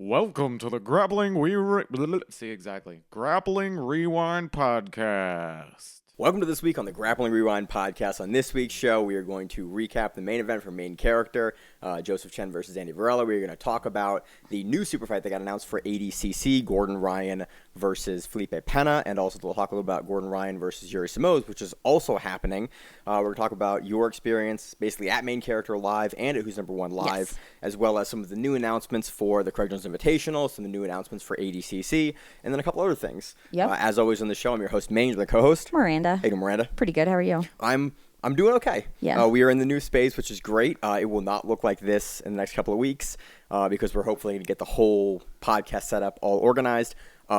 Welcome to the Grappling Grappling Rewind Podcast. Welcome to this week on the Grappling Rewind Podcast. On this week's show, we are going to recap the main event for main character, Josef Chen versus Andy Varella. We're going to talk about the new Superfight that got announced for ADCC, Gordon Ryan versus Felipe Pena, and also we'll talk a little about Gordon Ryan versus Yuri Simoes, which is also happening. We're going to talk about your experience basically at main character live and at Who's Number One live, as well as some of the new announcements for the Craig Jones Invitational, some of the new announcements for ADCC, and then a couple other things. As always on the show, I'm your host, Maine, the co-host. Miranda. Hey, Miranda. Pretty good. How are you? I'm doing okay. Yeah. We are in the new space, which is great. It will not look like this in the next couple of weeks because we're hopefully going to get the whole podcast setup all organized.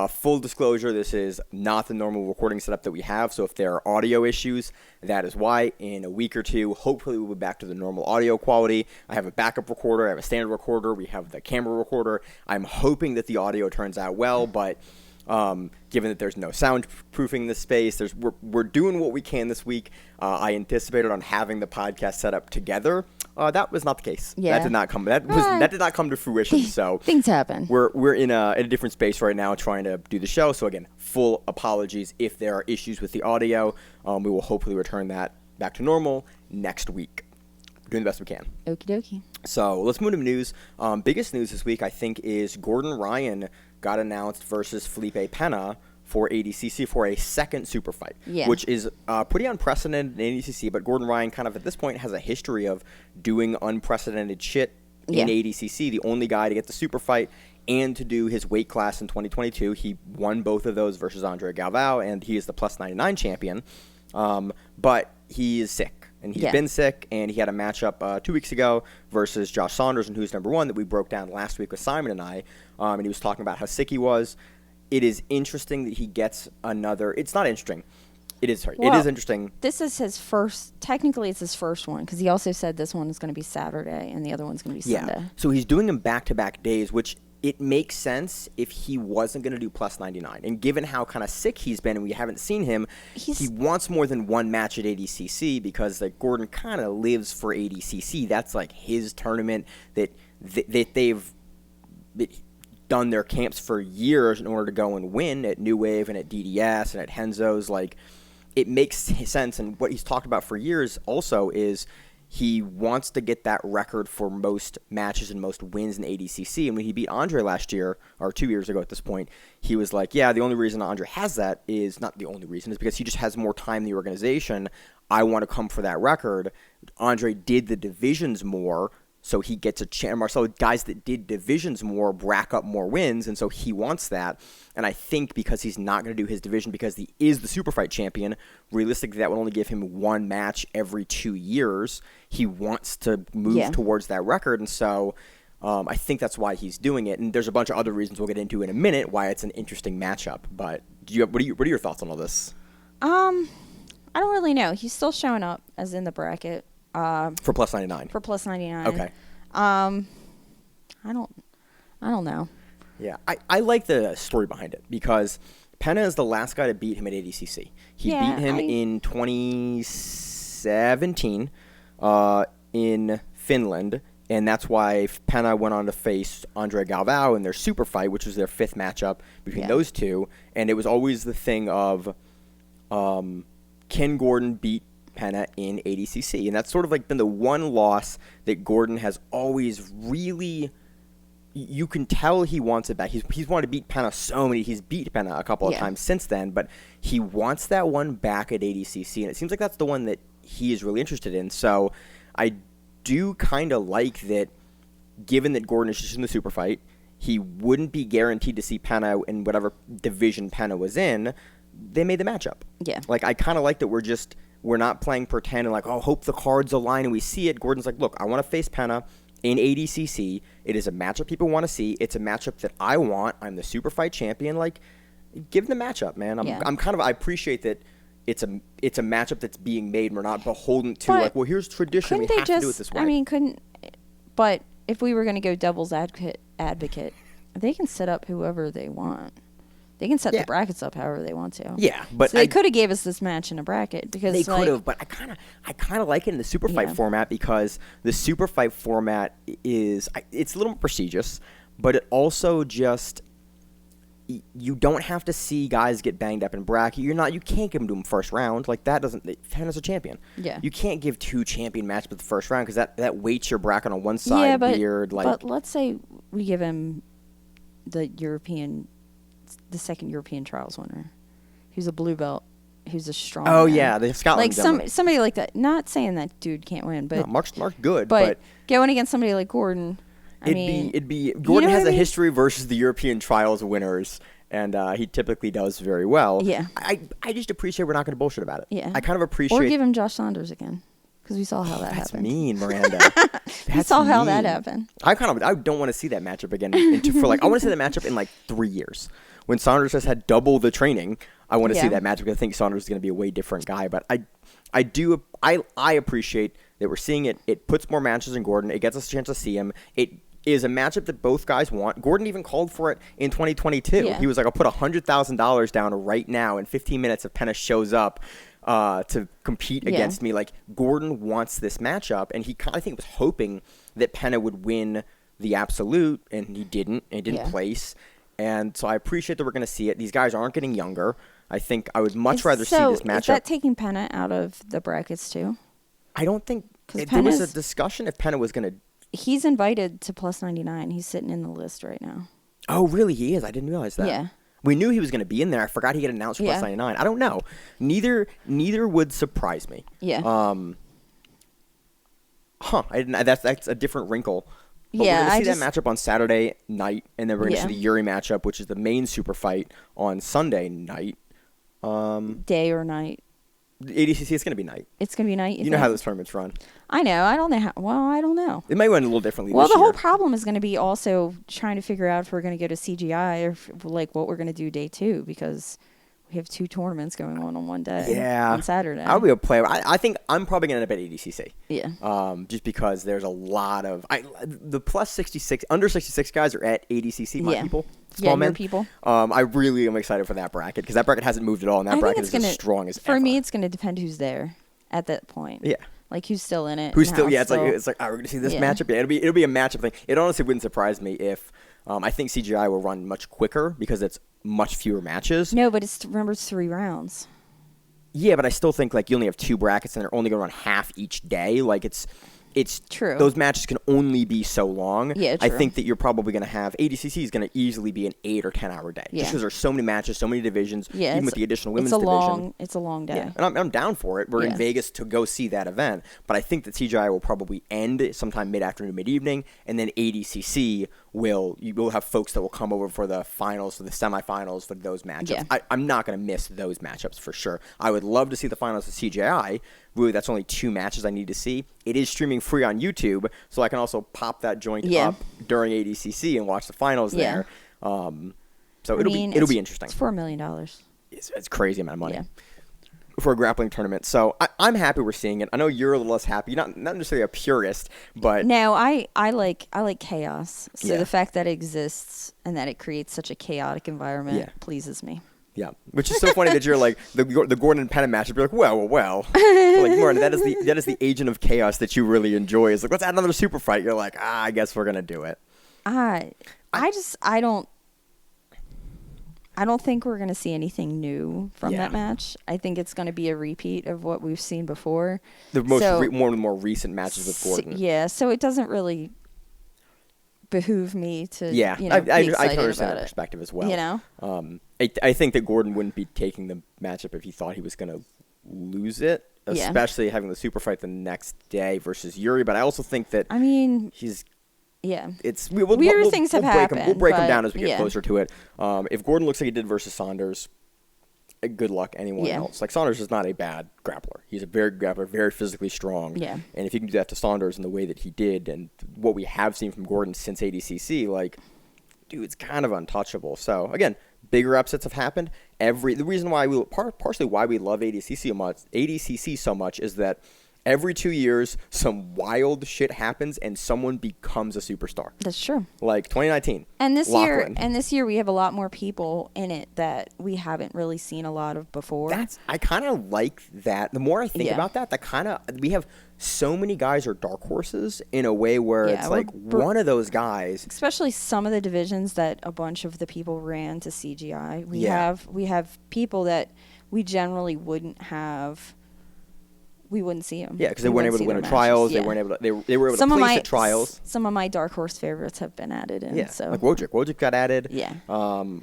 Full disclosure, this is not the normal recording setup that we have, so if there are audio issues, that is why. In a week or two, hopefully we'll be back to the normal audio quality. I have a backup recorder. I have a standard recorder. We have the camera recorder. I'm hoping that the audio turns out well, but given that there's no soundproofing this space, we're doing what we can this week. I anticipated on having the podcast set up together. That was not the case. Yeah. That did not come. That did not come to fruition. So things happen. We're in a different space right now, trying to do the show. So again, full apologies if there are issues with the audio. We will hopefully return that back to normal next week. We're doing the best we can. Okie dokie. So let's move to news. Biggest news this week, I think, is Gordon Ryan got announced versus Felipe Pena for ADCC for a second super fight, which is pretty unprecedented in ADCC, but Gordon Ryan kind of at this point has a history of doing unprecedented shit in ADCC, the only guy to get the super fight and to do his weight class in 2022. He won both of those versus Andre Galvao, and he is the plus 99 champion, but he is sick. And he's been sick, and he had a matchup 2 weeks ago versus Josh Saunders in Who's Number One that we broke down last week with Simon and I, and he was talking about how sick he was. It is interesting that he gets another – it's not interesting. It is interesting. This is his first – technically it's his first one because he also said this one is going to be Saturday and the other one's going to be Sunday. Yeah, so he's doing them back-to-back days, which – it makes sense if he wasn't going to do plus 99. And given how kind of sick he's been and we haven't seen him, he wants more than one match at ADCC because like Gordon kind of lives for ADCC. That's like his tournament that they've done their camps for years in order to go and win at New Wave and at DDS and at Henzo's. Like, it makes sense. And what he's talked about for years also is he wants to get that record for most matches and most wins in ADCC. And when he beat Andre last year, or 2 years ago at this point, he was like, yeah, the only reason Andre has that is not the only reason, is because he just has more time in the organization. I want to come for that record. Andre did the divisions more, so he gets a chance. Marcelo, guys that did divisions more rack up more wins, and so he wants that. And I think because he's not going to do his division because he is the Superfight champion, realistically that would only give him one match every 2 years. He wants to move towards that record, and so I think that's why he's doing it. And there's a bunch of other reasons we'll get into in a minute why it's an interesting matchup. But what are your thoughts on all this? I don't really know. He's still showing up as in the bracket. For plus 99. For plus 99. Okay. I don't know. Yeah, I like the story behind it because Pena is the last guy to beat him at ADCC. He beat him in 2017 in Finland, and that's why Pena went on to face Andre Galvao in their super fight, which was their fifth matchup between those two. And it was always the thing of can Gordon beat Pena in ADCC? And that's sort of like been the one loss that Gordon has always really, you can tell he wants it back. He's wanted to beat Pena so many. He's beat Pena a couple of times since then, but he wants that one back at ADCC, and it seems like that's the one that he is really interested in. So I do kind of like that, given that Gordon is just in the super fight, he wouldn't be guaranteed to see Pena in whatever division Pena was in. They made the matchup. Yeah. Like, I kind of like that we're not playing pretend and like, oh, hope the cards align and we see it. Gordon's like, look, I want to face Pena in ADCC. It is a matchup people want to see. It's a matchup that I want. I'm the super fight champion. Like, give them the matchup, man. I appreciate that it's a matchup that's being made. We're not beholden to like, well, here's tradition. We have to do it this way. I mean, but if we were going to go devil's advocate, they can set up whoever they want. They can set the brackets up however they want to. Yeah, but so they could have gave us this match in a bracket because they could have. But I kind of like it in the super fight format because the super fight format it's a little more prestigious, but it also just you don't have to see guys get banged up in bracket. You can't give them to him first round. Like that doesn't. Pena's a champion. Yeah. You can't give 2 champion matchups the first round because that weights your bracket on one side. Yeah, but weird. Like, but let's say we give him the second European trials winner. He's a blue belt. Who's a strong. Oh man. yeah, the Scotland. Like somebody like that. Not saying that dude can't win, but no, Mark's good, but going against somebody like Gordon. It'd be Gordon has a mean? history versus the European trials winners, and he typically does very well. Yeah. I just appreciate we're not going to bullshit about it. Yeah. I kind of appreciate. Or give him Josh Saunders again, because we saw how that That's happened. mean, Miranda. We saw how that happened. I don't want to see that matchup again. I want to see that matchup in like 3 years when Saunders has had double the training. I want to see that matchup because I think Saunders is going to be a way different guy. But I appreciate that we're seeing it. It puts more matches in Gordon. It gets us a chance to see him. It is a matchup that both guys want. Gordon even called for it in 2022. Yeah. He was like, I'll put $100,000 down right now in 15 minutes if Pena shows up to compete against me. Like, Gordon wants this matchup, and he kind of, I think, was hoping that Pena would win the absolute, and he didn't. And he didn't place. And so I appreciate that we're going to see it. These guys aren't getting younger. I think I would much rather see this matchup. Is that taking Pena out of the brackets too? I don't think there was a discussion if Pena was going to. He's invited to plus 99. He's sitting in the list right now. Oh, really? He is? I didn't realize that. Yeah. We knew he was going to be in there. I forgot he got announced for plus 99. I don't know. Neither would surprise me. Yeah. I didn't. That's a different wrinkle. But we're going to see that matchup on Saturday night, and then we're going to see the Yuri matchup, which is the main super fight, on Sunday night. Day or night? ADCC, it's going to be night. It's going to be night? You know how those tournaments run. I know. I don't know how. Well, I don't know. It might run a little differently Well, this the year. whole problem is going to be also trying to figure out if we're going to go to CGI or like what we're going to do day 2, because we have 2 tournaments going on one day. On Saturday. I'll be a player. I think I'm probably going to end up at ADCC. Yeah. Just because there's a lot of the plus 66, under 66 guys are at ADCC. My people, small men. People. I really am excited for that bracket because that bracket hasn't moved at all, and that bracket is as strong as for ever. me. It's going to depend who's there at that point. Yeah. Like who's still in it? Who's still? Yeah. It's like we're going to see this matchup. Yeah. It'll be a matchup thing. It honestly wouldn't surprise me if I think CGI will run much quicker because it's much fewer matches. No, but remember it's 3 rounds. Yeah, but I still think like you only have 2 brackets and they're only going to run half each day. Like it's true. Those matches can only be so long. Yeah, true. I think that you're probably going to have ADCC is going to easily be an 8 or 10 hour day. Yeah. Just because there's so many matches, so many divisions. Yeah, even with the additional women's division. It's a long day. Yeah, and I'm down for it. We're in Vegas to go see that event, but I think that CGI will probably end sometime mid-afternoon, mid-evening, and then ADCC will have folks that will come over for the finals, for the semifinals, for those matchups. Yeah. I'm not going to miss those matchups for sure. I would love to see the finals of CJI. Really, that's only 2 matches I need to see. It is streaming free on YouTube, so I can also pop that joint up during ADCC and watch the finals there. So it'll be interesting. It's $4 million. It's a crazy amount of money for a grappling tournament. So I'm happy we're seeing it. I know you're a little less happy. You're not necessarily a purist, but no, I like chaos. So the fact that it exists and that it creates such a chaotic environment pleases me. Yeah, which is so funny that you're like the Gordon and Pena matchup. You're like, well. Like, Martin, that is the agent of chaos that you really enjoy. It's like, let's add another super fight. You're like, I guess we're gonna do it. I don't think we're gonna see anything new from that match. I think it's gonna be a repeat of what we've seen before. The more recent matches with Gordon. So it doesn't really behoove me to I can understand that perspective as well. You know, I think that Gordon wouldn't be taking the matchup if he thought he was going to lose it, especially having the super fight the next day versus Yuri. But I also think that he's weird things have happened. We'll break them down as we get closer to it. If Gordon looks like he did versus Saunders, good luck anyone else. Like, Saunders is not a bad grappler. He's a very good grappler, very physically strong. Yeah. And if you can do that to Saunders in the way that he did and what we have seen from Gordon since ADCC, like, dude, it's kind of untouchable. So, again, bigger upsets have happened. The reason why partially why we love ADCC so much is that Every 2 years, some wild shit happens and someone becomes a superstar. That's true. Like 2019. And this year we have a lot more people in it that we haven't really seen a lot of before. I kind of like that. The more I think about that we have so many guys are dark horses in a way where it's like one of those guys. Especially some of the divisions that a bunch of the people ran to CGI. We have people that we generally wouldn't have. We wouldn't see them. Yeah, because they weren't able to win in trials. Yeah. They weren't able to. They were able to place at trials. Some of my dark horse favorites have been added in. Yeah, so. like Wojcik. Wojcik got added. Yeah.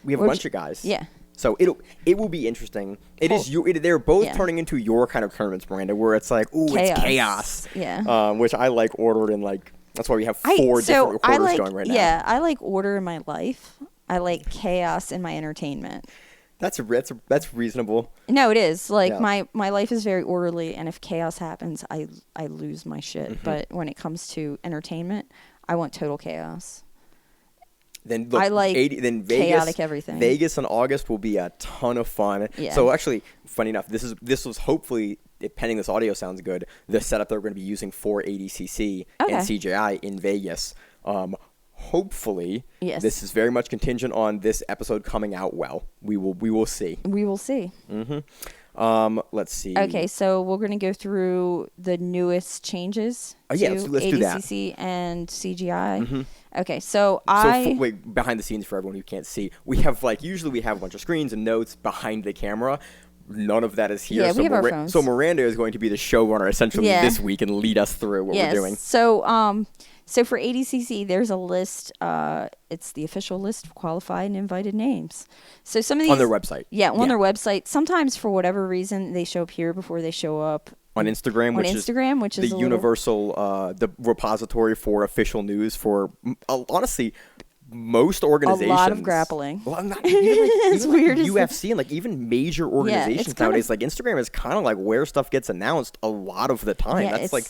We have a bunch of guys. Yeah. So it will be interesting. They're both turning into your kind of tournaments, Miranda, where it's like, ooh, it's chaos. Yeah. Which I like ordered in like. That's why we have four different quarters going right now. Yeah, I like order in my life. I like chaos in my entertainment. That's reasonable. No, it is. Like my life is very orderly, and if chaos happens, I lose my shit. Mm-hmm. But when it comes to entertainment, I want total chaos. Then look, I like Vegas, chaotic everything. Vegas in August will be a ton of fun. Yeah. So actually, funny enough, this was hopefully, pending this audio sounds good, the setup that we're going to be using for ADCC and CJI in Vegas. Hopefully, this is very much contingent on this episode coming out well. We will see. We will see. Mm-hmm. Let's see. Okay, so we're going to go through the newest changes to let's do that. ADCC and CGI. Mm-hmm. Okay, so wait, behind the scenes for everyone who can't see, we have usually we have a bunch of screens and notes behind the camera. None of that is here. Yeah, we have our phones. So Miranda is going to be the showrunner essentially this week and lead us through what we're doing. So for ADCC, there's a list. It's the official list of qualified and invited names. So some of these on their website. Yeah, on their website. Sometimes for whatever reason they show up here before they show up on Instagram, which is the universal the repository for official news for honestly most organizations. A lot of grappling. Well, it's weird. UFC and like even major organizations nowadays, like Instagram is kind of like where stuff gets announced a lot of the time. Yeah, that's like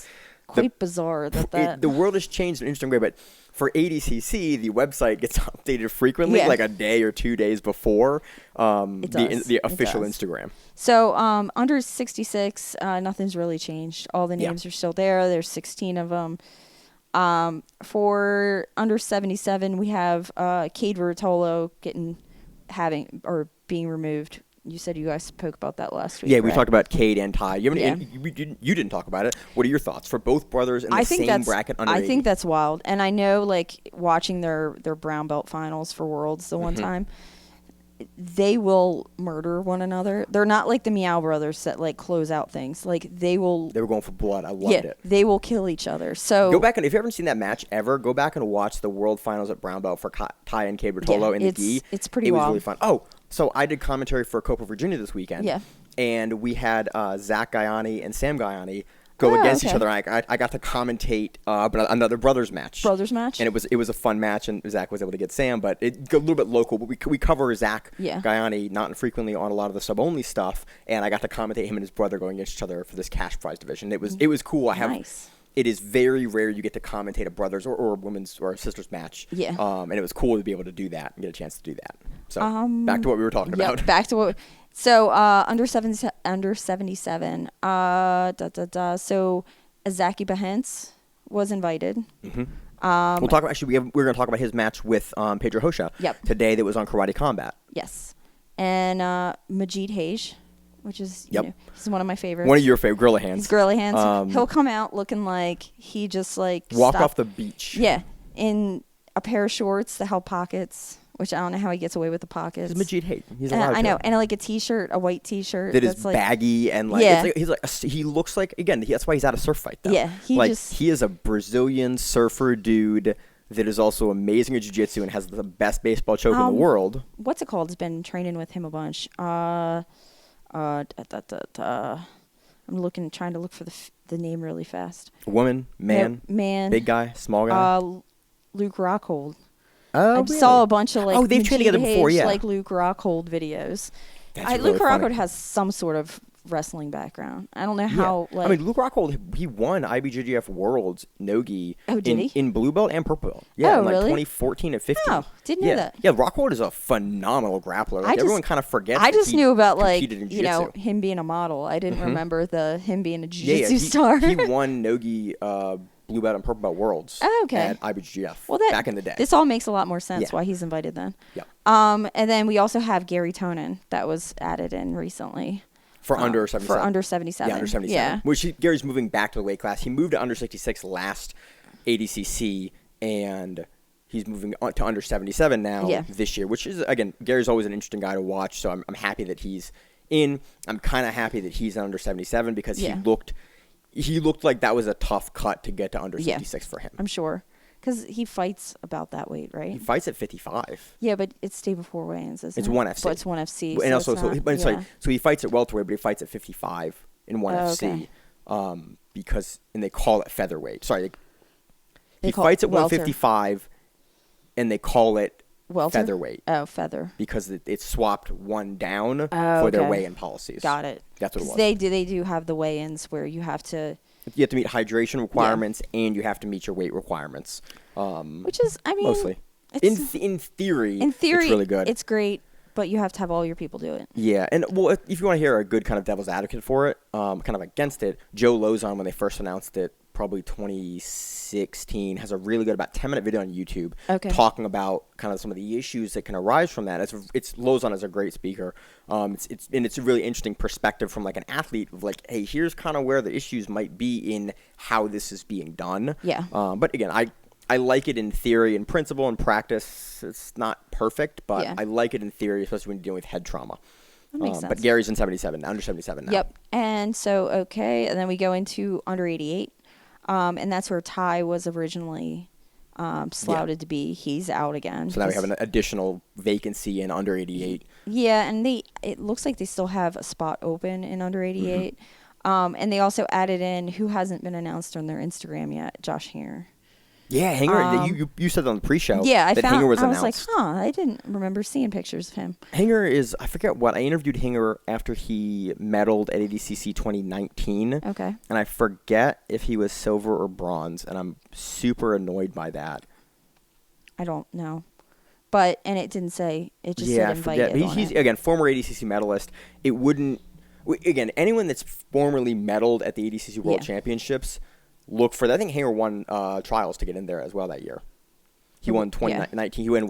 quite bizarre that the world has changed in an interesting way, but for ADCC, the website gets updated frequently, like a day or 2 days before the official Instagram. So under 66, nothing's really changed. All the names are still there. There's 16 of them. For under 77, we have Cade Vertolo being removed. You said you guys spoke about that last week. Yeah, we talked about Cade and Ty. You didn't talk about it. What are your thoughts for both brothers in the same bracket under 80? I think that's wild. And I know, like, watching their brown belt finals for Worlds the one time, they will murder one another. They're not like the Meow brothers that, like, close out things. Like, they will... They were going for blood. I loved it. They will kill each other. So go back, and if you haven't seen that match ever, go back and watch the World Finals at brown belt for Ty and Cade Vertolo in the gi. It's pretty wild. It was really fun. Oh, so I did commentary for Copa Virginia this weekend. Yeah. And we had Zach Gaiani and Sam Gaiani go against each other. I got to commentate another brothers match. And it was a fun match, and Zach was able to get Sam, but it a little bit local. But we cover Zach Gaiani not infrequently on a lot of the sub only stuff, and I got to commentate him and his brother going against each other for this cash prize division. It was cool. It is very rare you get to commentate a brother's or a woman's or a sister's match. Yeah. And it was cool to be able to do that and get a chance to do that. So back to what we were talking about. Back to what. So under 77. So Isaque Bahiense was invited. Mm-hmm. We'll talk about we're going to talk about his match with Pedro Rocha today that was on Karate Combat. Yes. And Majid Hage, which is he's one of my favorites. One of your favorite, Gorilla Hands. He's Gorilla Hands. He'll come out looking like he just like walked off the beach. Yeah, in a pair of shorts that held pockets, which I don't know how he gets away with the pockets. He's Majid Hage. He's allowed I know, and like a t-shirt, a white t-shirt that is like, baggy and like he looks like that's why he's at a surf fight though. Yeah, he is a Brazilian surfer dude that is also amazing at jiu-jitsu and has the best baseball choke in the world. What's it called? Has been training with him a bunch. I'm trying to look for the name really fast. Woman, man, big guy, small guy. Luke Rockhold. Oh, I saw a bunch of like they've trained together before, like Luke Rockhold videos. That's Luke really Rockhold has some sort of wrestling background. I don't know how. Yeah. Like, I mean, Luke Rockhold, he won IBJJF Worlds Nogi in blue belt and purple belt. Yeah, in like really? 2014 and 15. Oh, didn't know that. Yeah, Rockhold is a phenomenal grappler. Like, everyone kind of forgets. I just knew about like jiu-jitsu. him being a model. I didn't remember him being a jiu-jitsu star. He won Nogi blue belt and purple belt worlds at IBJJF back in the day. This all makes a lot more sense why he's invited then. Yeah. And then we also have Gary Tonin that was added in recently. For under 77. For under 77. Yeah, under 77. Yeah. Which Gary's moving back to the weight class. He moved to under 66 last ADCC, and he's moving on to under 77 now this year, which is, again, Gary's always an interesting guy to watch, so I'm happy that he's in. I'm kind of happy that he's under 77 because he looked like that was a tough cut to get to under 66 for him. I'm sure. Because he fights about that weight, right? He fights at 55. Yeah, but it's day before weigh-ins, isn't it? It's 1FC. But it's 1FC. And so also, so he fights at welterweight, but he fights at 55 in 1FC. Okay. Because they call it featherweight. Sorry, he call fights at 155, and they call it welter? Featherweight. Oh, feather. Because it's swapped one down for their weigh-in policies. Got it. That's what it was. They do have the weigh-ins where you have to meet hydration requirements and you have to meet your weight requirements. Which is, I mean, mostly. In theory, it's really good. It's great, but you have to have all your people do it. Yeah, and well, if you want to hear a good kind of devil's advocate for it, kind of against it, Joe Lozon, when they first announced it, probably 2016, has a really good about 10-minute video on YouTube talking about kind of some of the issues that can arise from that. It's Lozon is a great speaker. It's a really interesting perspective from like an athlete of like, hey, here's kind of where the issues might be in how this is being done. Yeah. But again, I like it in theory and principle and practice. It's not perfect, but I like it in theory, especially when you're dealing with head trauma. That makes sense. But Gary's in 77, under 77 now. Yep. And so, and then we go into under 88. And that's where Ty was originally slotted to be. He's out again. So now we have an additional vacancy in under 88. Yeah, and it looks like they still have a spot open in under 88. And they also added in, who hasn't been announced on their Instagram yet, Josh Hanger. Yeah, Hanger, you said on the pre-show that Hanger was announced. I was like, I didn't remember seeing pictures of him. Hanger is, I forget what, I interviewed Hanger after he medaled at ADCC 2019. Okay. And I forget if he was silver or bronze, and I'm super annoyed by that. I don't know. But, and it didn't say, it just said invited. Yeah, he's, again, former ADCC medalist. It wouldn't, again, anyone that's formerly medaled at the ADCC World Championships, look for that. I think Hanger won trials to get in there as well that year. He won 2019.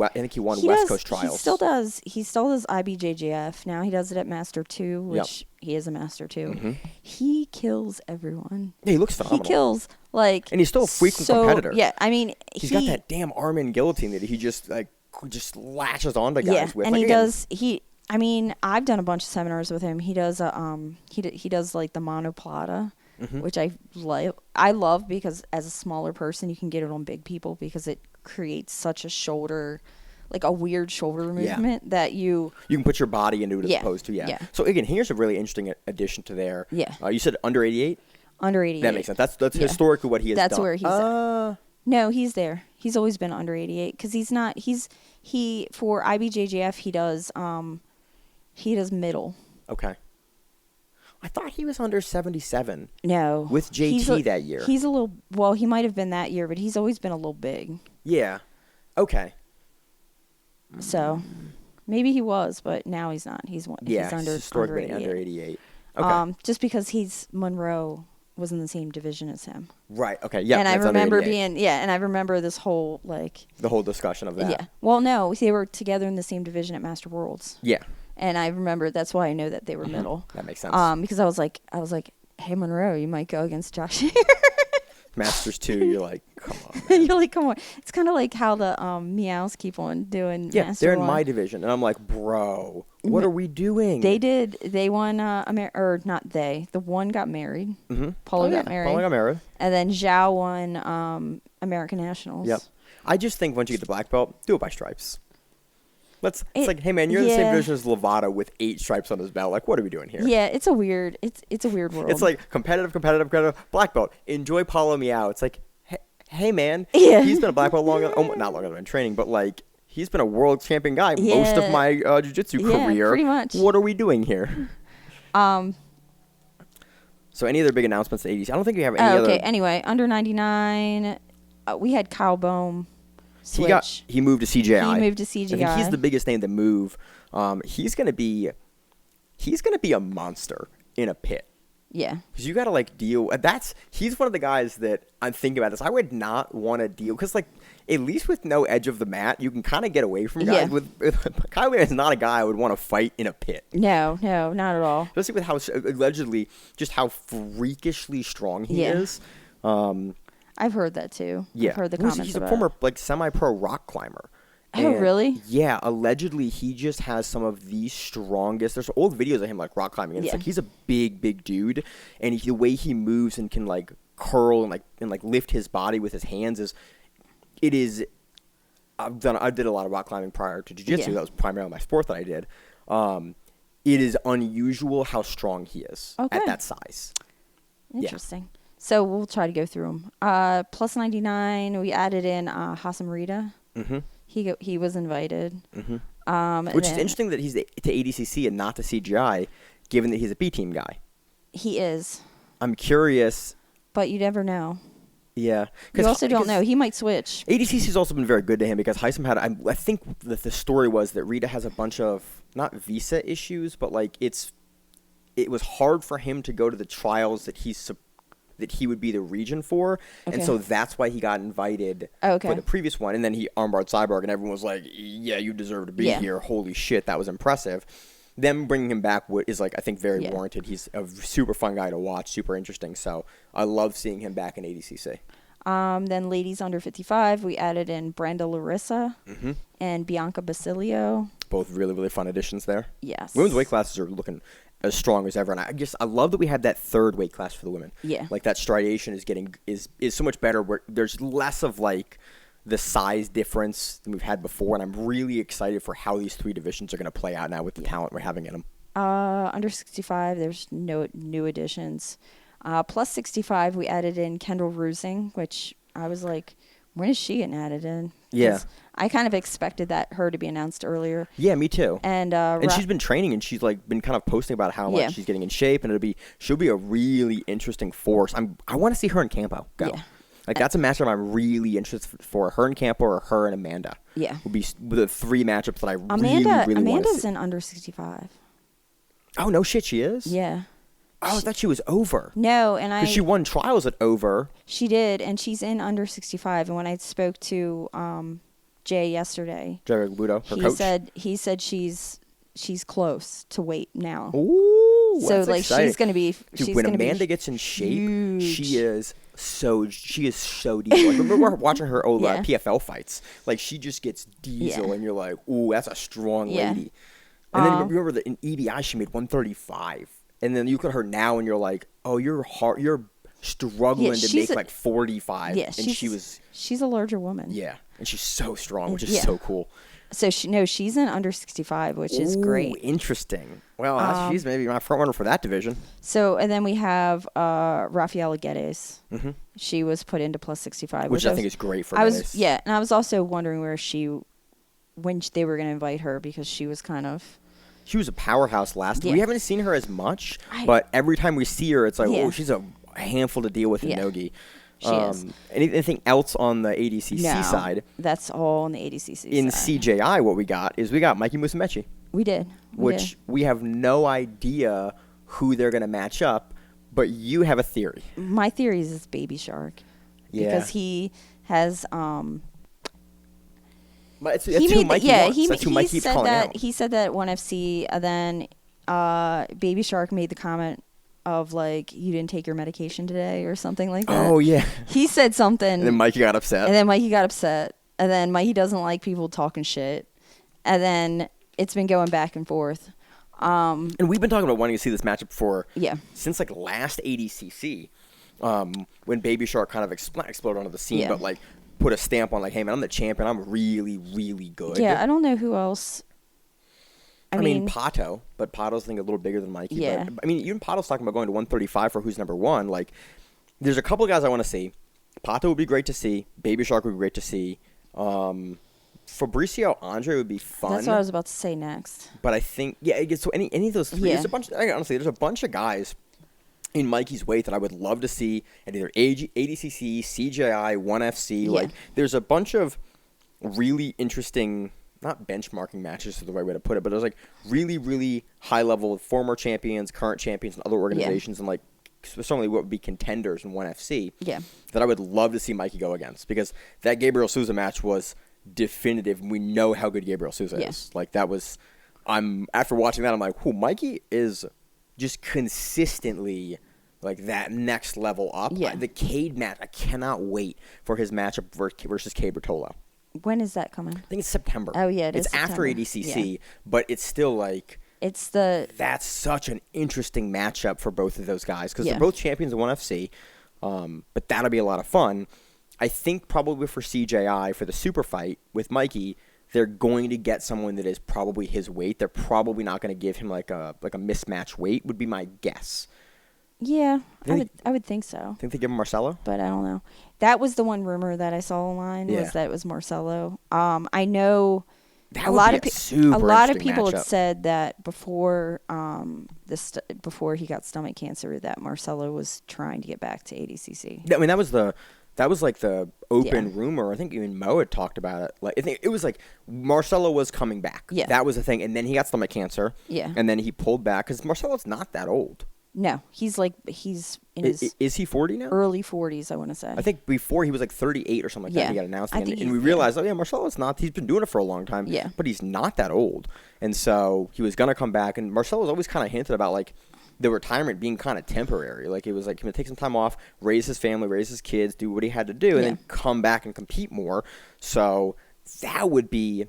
I think he won West Coast trials. He still does IBJJF. Now he does it at Master 2, which he is a Master 2. Mm-hmm. He kills everyone. Yeah, he looks phenomenal. He kills, like... And he's still a frequent competitor. Yeah, I mean... He's got that damn arm in guillotine that he just lashes onto guys with. And I mean, I've done a bunch of seminars with him. He does he does like the monoplata. Which I love because as a smaller person, you can get it on big people because it creates such a shoulder, like a weird shoulder movement that you can put your body into it as opposed to So again, here's a really interesting addition to there. Yeah. You said under 88. Under 88. That makes sense. That's historically what he has done. That's where he's at. No, he's there. He's always been under 88 because he's not. He for IBJJF he does middle. Okay. I thought he was under 77. No. With JT that year. He's a little... Well, he might have been that year, but he's always been a little big. Yeah. Okay. So, maybe he was, but now he's not. He's under 88. Okay. Just because Monroe was in the same division as him. Right. Okay. Yeah. And I remember and I remember this whole, like... The whole discussion of that. Yeah. Well, no, they were together in the same division at Master Worlds. Yeah. And I remember that's why I know that they were middle. That makes sense. Because I was like, hey Monroe, you might go against Josh here. Masters 2, you're like, come on. Man. You're like, come on. It's kind of like how the Meows keep on doing. Yeah, Master they're in 1. my division, and I'm like, bro, what are we doing? They won or not they. The one got married. Mm-hmm. Paulo got married. And then Zhao won American Nationals. Yep. I just think once you get the black belt, do it by stripes. It's like, hey man, you're in the same division as Lovato with 8 stripes on his belt. Like, what are we doing here? Yeah, it's a weird world. It's like competitive, black belt. Enjoy Paulo Meow. It's like, hey man, he's been a black belt not longer than I've been training, but like he's been a world champion guy most of my jiu-jitsu career. Pretty much. What are we doing here? So any other big announcements at ADC? I don't think we have any other. Okay. Anyway, under 99, we had Kyle Boehm switch. He moved to CJI. He moved to CJI. I think he's the biggest name to move. He's gonna be a monster in a pit. Yeah. Because you got to deal. He's one of the guys that I'm thinking about this. I would not want to deal because at least with no edge of the mat, you can kind of get away from guys. Yeah. With Kyle is not a guy I would want to fight in a pit. No, not at all. Especially with how allegedly just how freakishly strong he is. I've heard that too. Yeah, I've heard the comments he's about a former semi-pro rock climber. Oh, really? Yeah, allegedly he just has some of the strongest. There's old videos of him rock climbing, and it's he's a big dude, and the way he moves and can curl and lift his body with his hands is. I did a lot of rock climbing prior to jiu-jitsu. That was primarily my sport that I did. It is unusual how strong he is at that size. Interesting. Yeah. So we'll try to go through them. Plus 99, we added in Hassan Rita. Mm-hmm. He was invited. Mm-hmm. Which is interesting that he's to ADCC and not to CGI, given that he's a B team guy. He is. I'm curious. But you never know. Yeah. You also don't know. He might switch. ADCC's also been very good to him because Heisman had, I think that the story was that Rita has a bunch of, not visa issues, but it was hard for him to go to the trials that he would be the region for, and so that's why he got invited for the previous one, and then he armbarred Cyborg, and everyone was like, yeah, you deserve to be here. Holy shit, that was impressive. Them bringing him back is I think very warranted. He's a super fun guy to watch, super interesting, so I love seeing him back in ADCC. Then ladies under 55, we added in Brenda Larissa and Bianca Basilio. Both really, really fun additions there. Yes. Women's weight classes are looking as strong as ever, and I love that we had that third weight class for the women. Yeah. That striation is so much better. Where there's less of the size difference than we've had before, and I'm really excited for how these three divisions are going to play out now with the talent we're having in them. Under 65, there's no new additions. Plus 65, we added in Kendall Rusing, which I was like, when is she getting added in? Yeah. I kind of expected her to be announced earlier. Yeah, me too. And she's been training, and she's been kind of posting about how much she's getting in shape, and she'll be a really interesting force. I want to see her and Campo go. Yeah. That's a matchup I'm really interested for. Her and Campo or her and Amanda. Yeah. Will be the three matchups that I really want to see. Amanda's in under 65. Oh, no shit, she is? Yeah. Oh, I thought she was over. No, and because she won trials at over. She did, and she's in under 65. And when I spoke to Jay yesterday, Jerry Budo, her coach, he said she's close to weight now. Ooh, so that's exciting. She's gonna be. Dude, when Amanda gets in shape, she is so deep. I remember watching her old PFL fights. She just gets diesel, and you're like, ooh, that's a strong lady. And then remember that in EBI she made 135. And then you look at her now, and you're like, "Oh, you're struggling to make 45." Yeah, and she's a larger woman. Yeah, and she's so strong, which is so cool. So she's in under 65, which is great. Interesting. Well, she's maybe my front runner for that division. So and then we have Rafaela Guedes. Mm-hmm. She was put into plus 65, which I think is great for Guedes. And I was also wondering when they were going to invite her because she was kind of. She was a powerhouse last time. We haven't seen her as much, but every time we see her, it's like, oh, she's a handful to deal with in Nogi. She is. Anything else on the ADCC side? That's all on the ADCC side. In CJI, what we got Mikey Musumeci. We did. We have no idea who they're going to match up, but you have a theory. My theory is it's Baby Shark. Yeah. Because he has... That's who Mikey wants. That's who Mikey keeps calling out. He said that one FC, then Baby Shark made the comment of you didn't take your medication today or something like that. Oh, yeah. He said something. And then Mikey got upset. And then Mikey doesn't like people talking shit. And then it's been going back and forth. And we've been talking about wanting to see this matchup since last ADCC when Baby Shark kind of exploded onto the scene, but put a stamp on hey man, I'm the champion. I'm really, really good. Yeah, I don't know who else. I mean Pato, but Pato's I think a little bigger than Mikey. Yeah. But, even Pato's talking about going to 135 for who's number one. There's a couple of guys I want to see. Pato would be great to see. Baby Shark would be great to see. Fabricio Andre would be fun. That's what I was about to say next. But I think so any of those three. There's a bunch. Honestly, there's a bunch of guys in Mikey's weight that I would love to see at either ADCC, CJI, 1FC. Yeah. Like, there's a bunch of really interesting, not benchmarking matches is the right way to put it, but there's like really, really high level former champions, current champions, and other organizations, and like certainly what would be contenders in 1FC. Yeah. That I would love to see Mikey go against, because that Gabriel Souza match was definitive, and we know how good Gabriel Souza is. Like, that was, after watching that, I'm like, Mikey is just consistently like that next level up. Yeah. The Cade match, I cannot wait for his matchup versus Cade Bertolo. When is that coming? I think it's September. Oh, yeah, it is It's after September. ADCC, but it's still like, that's such an interesting matchup for both of those guys, because they're both champions in 1FC, but that'll be a lot of fun. I think probably for CJI, for the super fight with Mikey, they're going to get someone that is probably his weight. They're probably not going to give him like a mismatch weight, would be my guess. Yeah, I would think so. Think they give him Marcelo? But I don't know. That was the one rumor that I saw online, was that it was Marcelo. I know that a lot of people matchup. had said that before before he got stomach cancer, that Marcelo was trying to get back to ADCC. I mean, that was like the open rumor. I think even Mo had talked about it. Like, I think it was like Marcelo was coming back. Yeah. That was the thing. And then he got stomach cancer. Yeah. And then he pulled back, because Marcelo's not that old. No, he's in his Is he 40 now? early 40s, I want to say. I think before he was like 38 or something like that. He got announced again. And we realized, Marcelo's not. He's been doing it for a long time. Yeah. But he's not that old. And so he was going to come back. And Marcelo's always kind of hinted about like the retirement being kind of temporary. Like, it was like he would take some time off, raise his family, raise his kids, do what he had to do, and then come back and compete more. So that would be,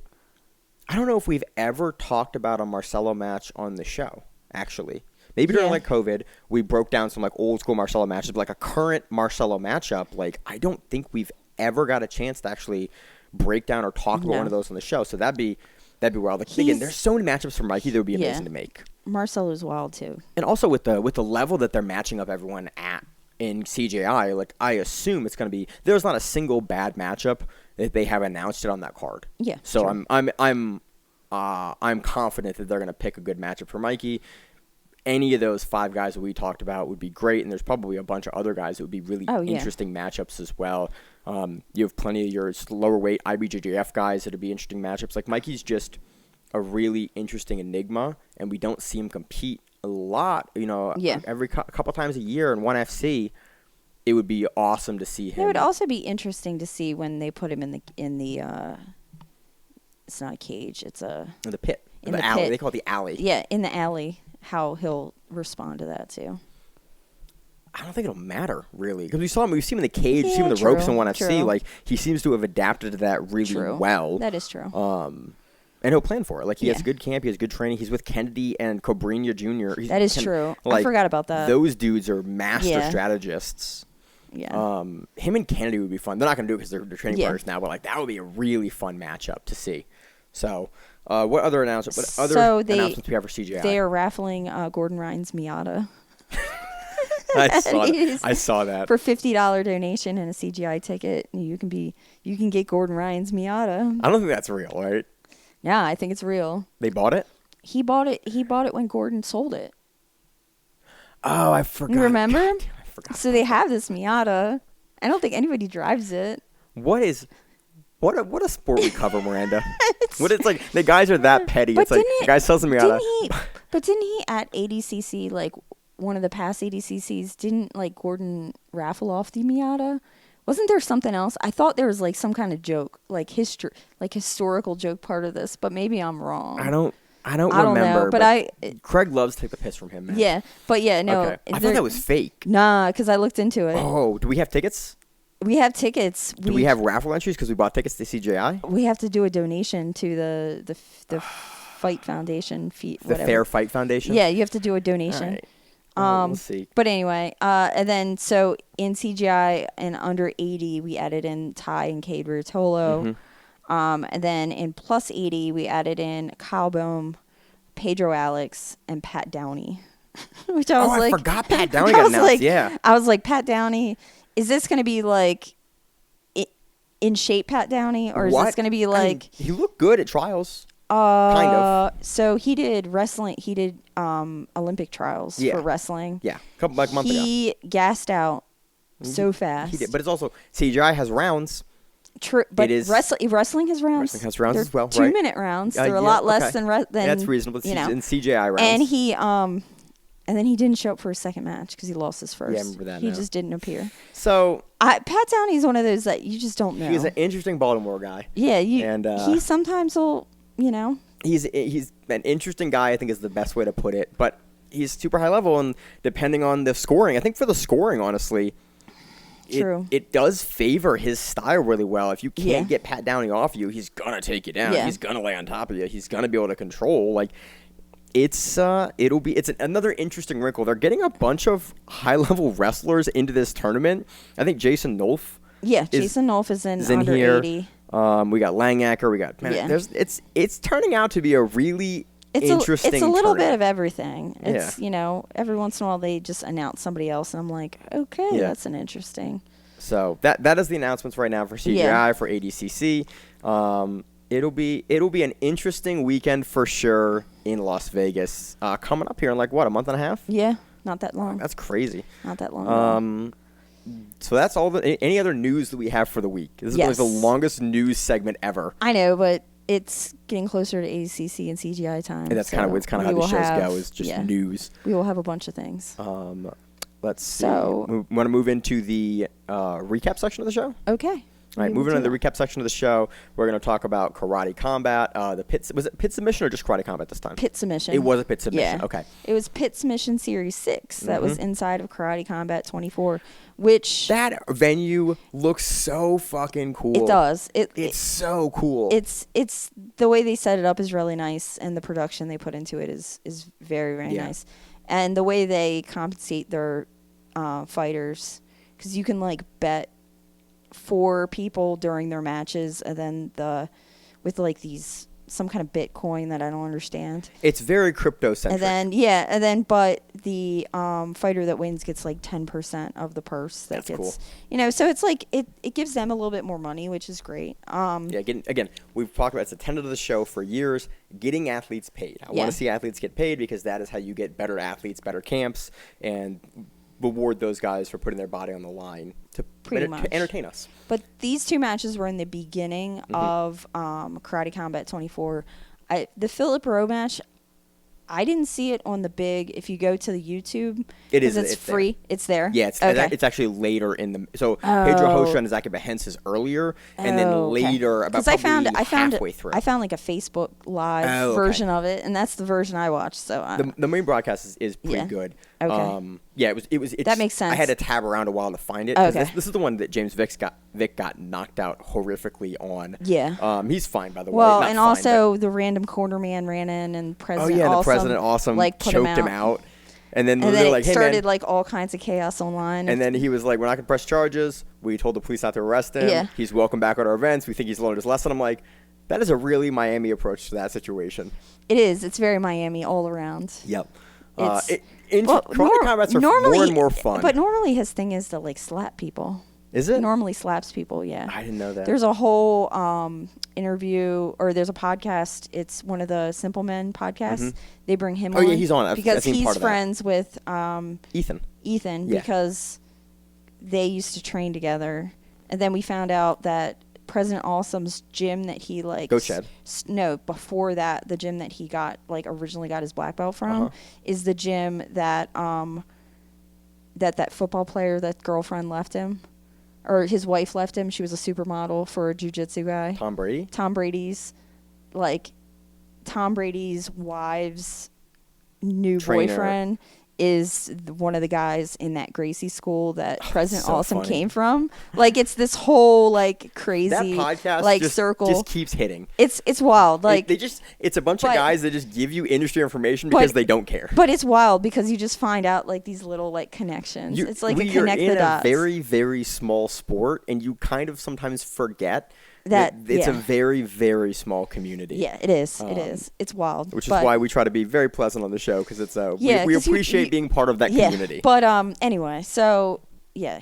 I don't know if we've ever talked about a Marcelo match on the show, actually. Maybe during like COVID, we broke down some like old school Marcelo matches, but like a current Marcelo matchup, like I don't think we've ever got a chance to actually break down or talk about one of those on the show. So that'd be wild. Like, again, there's so many matchups for Mikey that would be amazing to make. Marcelo's wild too. And also with the level that they're matching up everyone at in CJI, like, I assume it's going to be, there's not a single bad matchup if they have announced it on that card. Yeah. So I'm confident that they're going to pick a good matchup for Mikey. Any of those 5 guys that we talked about would be great, and there's probably a bunch of other guys that would be really interesting matchups as well. You have plenty of your lower weight IBJJF guys that would be interesting matchups. Like, Mikey's just a really interesting enigma, and we don't see him compete a lot. Every couple times a year in 1FC, it would be awesome to see him. It would also be interesting to see when they put him in the it's not a cage, it's in the pit, in the alley. pit. They call it the alley. Yeah, in the alley. How he'll respond to that too. I don't think it'll matter, really, because we've seen him in the cage, we've seen him in the ropes in 1FC. Like, he seems to have adapted to that really well. That is true. And he'll plan for it. Like, he has good camp, he has good training. He's with Kennedy and Cobrinha Jr. That is true. I forgot about that. Those dudes are master strategists. Yeah. Him and Kennedy would be fun. They're not going to do it because they're training partners now, but like that would be a really fun matchup to see. So, what other announcements? Announcements do we have for CJI? They are raffling Gordon Ryan's Miata. I saw that for $50 donation and a CGI ticket. You can get Gordon Ryan's Miata. I don't think that's real, right? Yeah, I think it's real. They bought it? He bought it when Gordon sold it. Oh, I forgot. You remember? God, I forgot. So they have this Miata. I don't think anybody drives it. What a sport we cover, Miranda. What it's like, the guys are that petty. It's like the guy sells a Miata. Didn't he at ADCC, like one of the past ADCCs, didn't like Gordon raffle off the Miata? Wasn't there something else? I thought there was like some kind of joke, like historical joke part of this, but maybe I'm wrong. I don't remember. Know, but Craig loves to take the piss from him, man. Yeah, but yeah, no. Okay. I thought that was fake. Nah, because I looked into it. Oh, do we have tickets? We have tickets. Do we have raffle entries because we bought tickets to CJI? We have to do a donation to the Fight Foundation. The Fair Fight Foundation? Yeah, you have to do a donation. All right. We'll see. But anyway, and then so in CGI and under 80, we added in Ty and Cade Bertolo. Mm-hmm. And then in plus 80, we added in Kyle Boehm, Pedro Alex, and Pat Downey. Which I was I forgot Pat Downey got announced. I was like, Pat Downey, is this going to be like in shape Pat Downey, or is this going to be like? He looked good at trials. Kind of. So he did wrestling. He did Olympic trials Yeah. for wrestling. Yeah, like a month ago. He gassed out so fast. He did, but it's also CJI has rounds. True, but it is- wrestling has rounds. Wrestling has rounds They're as well, right? 2-minute rounds. They're a lot less than That's reasonable. you know. In CJI rounds. And he and then he didn't show up for his second match because he lost his first. Yeah, I remember that He now. just didn't appear. So Pat Downey's one of those that you just don't know. he's an interesting Baltimore guy. Yeah, and, he sometimes will, you know. He's an interesting guy, I think is the best way to put it. But he's super high level, and depending on the scoring, I think for the scoring, honestly, True. it does favor his style really well. If you can't Yeah. get Pat Downey off you, he's gonna take you down. Yeah. He's gonna lay on top of you. He's gonna be able to control. Like it's another interesting wrinkle. They're getting a bunch of high level wrestlers into this tournament. I think Jason Nolf. Yeah, Jason Nolf is in under here. 80. We got Langacker. We got Pena. Yeah. It's turning out to be a really interesting. It's a little bit tournament. of everything. It's you know, every once in a while they just announce somebody else, and I'm like, okay, Yeah. that's an interesting. So that is the announcements right now for CJI, Yeah. for ADCC. It'll be an interesting weekend for sure in Las Vegas. Coming up here in like what, a month and a half? Yeah, not that long. That's crazy. Not that long. So that's all. Any other news that we have for the week? This is like the Yes. longest news segment ever. I know, but it's getting closer to ADCC and CGI time. And that's kind of how the shows go. Is just news. We will have a bunch of things. Let's see. So- we want to move into the recap section of the show. Okay. All right, moving on to the recap section of the show, we're going to talk about karate combat. Was it pit submission or just karate combat this time? Pit submission. It was a pit submission. Yeah. Okay. It was Pit Submission Series 6 that was inside of Karate Combat 24, which That venue looks so fucking cool. it does. It's so cool. It's the way they set it up is really nice, and the production they put into it is very, very nice. And the way they compensate their fighters, because you can like bet 4 people during their matches, and then with like some kind of Bitcoin that I don't understand. It's very crypto centric. And then but the fighter that wins gets like 10% of the purse. That's gets, cool. You know, so it's like it gives them a little bit more money, which is great. Again, we've talked about it's a tenet of the show for years. Getting athletes paid. I want to see athletes get paid because that is how you get better athletes, better camps, and reward those guys for putting their body on the line to entertain us. But these 2 matches were in the beginning of Karate Combat 24. The Phillip Rowe match, I didn't see it on the big. If you go to the YouTube, it's free. There. It's there. Yeah, it's actually later in the. So Pedro Rocha and Isaque Bahiense is earlier, and then later about probably halfway through. I found like a Facebook Live version of it, and that's the version I watched. So the main broadcast is pretty good. Okay. That makes sense. I had to tab around a while to find it. Okay. This is the one that James Vick got knocked out horrifically on. Yeah. He's fine, by the way. Well, Not and fine, also the random corner man ran in, and President the Awesome, President Awesome like choked him out. And then it like, hey, started man. like all kinds of chaos online. And then he was like, we're not going to press charges. We told the police not to arrest him. Yeah. He's welcome back at our events. We think he's learned his lesson. I'm like, that is a really Miami approach to that situation. It is. It's very Miami all around. Yep. Karate combats are more and more fun. But normally his thing is to like slap people. Is it? He normally slaps people, yeah. I didn't know that. There's a whole interview, or there's a podcast. It's one of the Simple Men podcasts. They bring him on. Oh, yeah, he's on. Because I've seen part he's of that. friends with Ethan. Yeah. Because they used to train together. And then we found out that President Awesome's gym that he like Go Chad. No, before that, the gym that he got like originally got his black belt from is the gym that that football player, that girlfriend left him, or his wife left him. She was a supermodel for a jiu-jitsu guy. Tom Brady? Tom Brady's wife's new Trainer. boyfriend is one of the guys in that Gracie school that President so Awesome funny. came from. Like, it's this whole like crazy That podcast like just, circle. just keeps hitting. It's wild. Like It's a bunch of guys that just give you industry information because they don't care. But it's wild because you just find out like these little like connections. It's like a connect the dots. You're in a very, very small sport, and you kind of sometimes forget that it's a very, very small community. Yeah, it is. It is. It's wild. Which is why we try to be very pleasant on the show, because it's we 'cause appreciate being part of that community. But anyway, so yeah,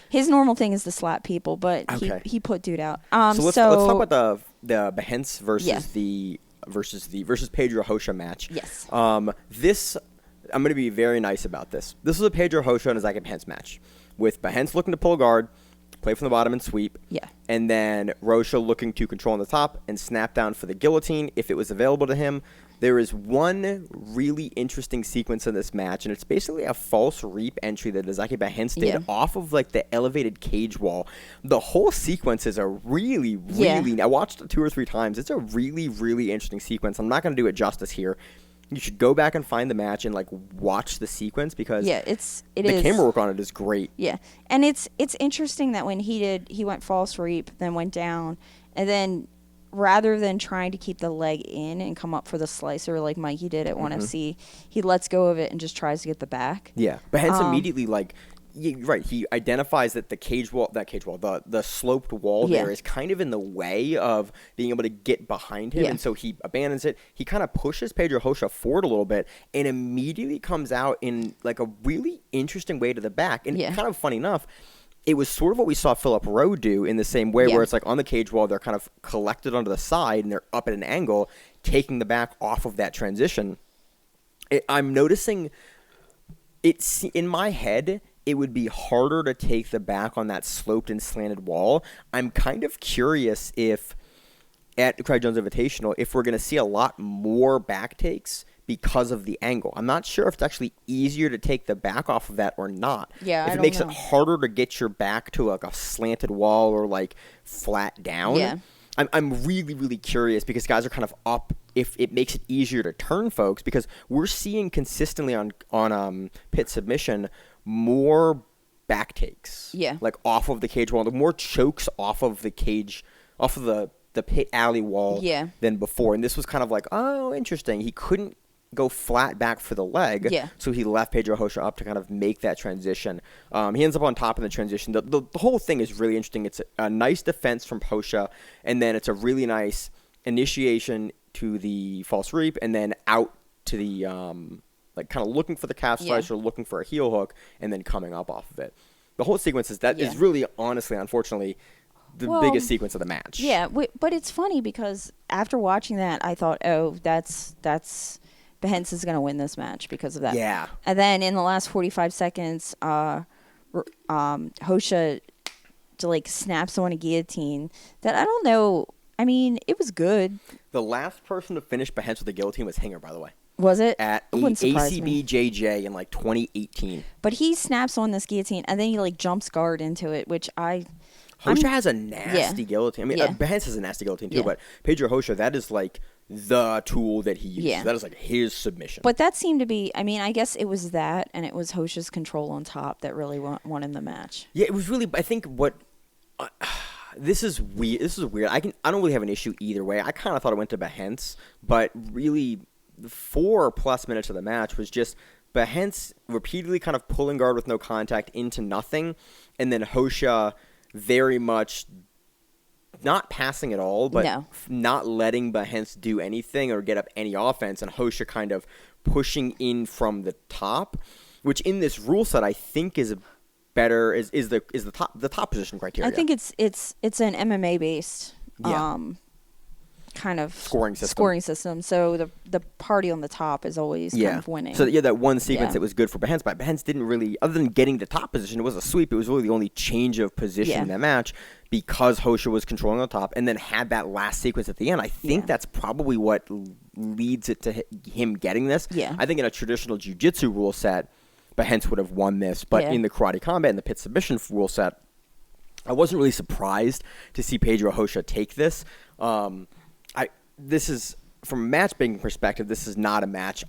his normal thing is to slap people, but he put dude out. So let's talk about the Bahiense versus the versus Pedro Rocha match. Yes. This I'm going to be very nice about this. This was a Pedro Rocha and Isaque Bahiense match, with Bahiense looking to pull a guard, play from the bottom and sweep. Yeah. And then Rocha looking to control on the top and snap down for the guillotine if it was available to him. There is one really interesting sequence in this match, and it's basically a false reap entry that Isaque Bahiense did off of like the elevated cage wall. The whole sequence is a really, I watched it 2 or 3 times. It's a really, really interesting sequence. I'm not going to do it justice here. You should go back and find the match and like watch the sequence because the camera work on it is great. Yeah, and it's interesting that when he went false reap, then went down, and then rather than trying to keep the leg in and come up for the slicer like Mikey did at 1FC, he lets go of it and just tries to get the back. Yeah, but Bahiense immediately he identifies that the sloped wall there is kind of in the way of being able to get behind him, and so he abandons it. He kind of pushes Pedro Rocha forward a little bit and immediately comes out in like a really interesting way to the back. And kind of funny enough, it was sort of what we saw Phillip Rowe do in the same way, where it's like on the cage wall, they're kind of collected onto the side and they're up at an angle, taking the back off of that transition. I'm noticing it's in my head. It would be harder to take the back on that sloped and slanted wall. I'm kind of curious if at Craig Jones Invitational, if we're going to see a lot more back takes because of the angle. I'm not sure if it's actually easier to take the back off of that or not. Yeah, if it makes it harder to get your back to like a slanted wall or like flat down. Yeah. I'm really, really curious because guys are kind of up if it makes it easier to turn folks, because we're seeing consistently on pit submission more back takes. Yeah. Like off of the cage wall. The more chokes off of the cage, off of the pit alley wall than before. And this was kind of like, oh, interesting. He couldn't go flat back for the leg, so he left Pedro Rocha up to kind of make that transition. He ends up on top in the transition. The whole thing is really interesting. It's a nice defense from Rocha, and then it's a really nice initiation to the false reap, and then out to the like kind of looking for the calf slice or looking for a heel hook, and then coming up off of it. The whole sequence is is really, honestly, unfortunately, the biggest sequence of the match. Yeah, but it's funny because after watching that, I thought, oh, that's Bahiense is going to win this match because of that. Yeah. And then in the last 45 seconds, Rocha snaps on a guillotine that I don't know. I mean, it was good. The last person to finish Bahiense with a guillotine was Hinger, by the way. Was it? At ACBJJ in like 2018. But he snaps on this guillotine and then he jumps guard into it, which Rocha has a nasty guillotine. I mean, Bahiense has a nasty guillotine too, but Pedro Rocha, that is like the tool that he uses. Yeah. That is like his submission. But that seemed to be, I mean, I guess it was that, and it was Rocha's control on top that really won in the match. Yeah, it was really, I think what, this is weird. I don't really have an issue either way. I kind of thought it went to Bahiense, but really the 4+ minutes of the match was just Bahiense repeatedly kind of pulling guard with no contact into nothing, and then Rocha very much not passing at all, but not letting Bahiense do anything or get up any offense, and Rocha kind of pushing in from the top, which in this rule set I think is better is the top position criteria. I think it's an MMA based kind of scoring system. So the party on the top is always kind of winning. So that one sequence that was good for Bahiense, but Bahiense didn't really, other than getting the top position, it was a sweep. It was really the only change of position in that match because Rocha was controlling the top and then had that last sequence at the end. I think that's probably what leads it to him getting this. Yeah. I think in a traditional jiu-jitsu rule set, Bahiense would have won this, but in the karate combat and the pit submission rule set, I wasn't really surprised to see Pedro Rocha take this. This is, from a matchmaking perspective, this is not a match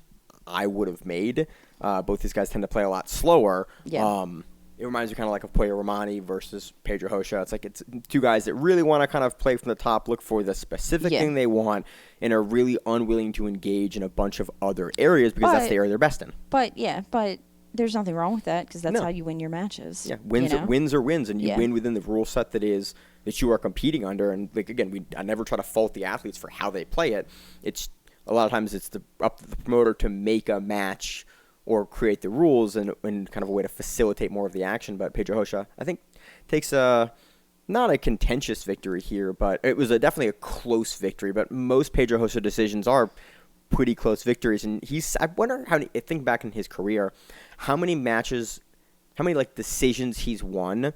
I would have made. Both these guys tend to play a lot slower. Yeah. It reminds me kind of like of Puyo Romani versus Pedro Rocha. It's like it's two guys that really want to kind of play from the top, look for the specific thing they want, and are really unwilling to engage in a bunch of other areas because that's the area they're best in. But there's nothing wrong with that because that's how you win your matches. Yeah, wins are wins, and you win within the rule set that you are competing under. And like again, I never try to fault the athletes for how they play it. It's a lot of times it's up to the promoter to make a match or create the rules and kind of a way to facilitate more of the action. But Pedro Rocha, I think, takes a not a contentious victory here, but it was definitely a close victory. But most Pedro Rocha decisions are pretty close victories. And I wonder think back in his career, how many like decisions he's won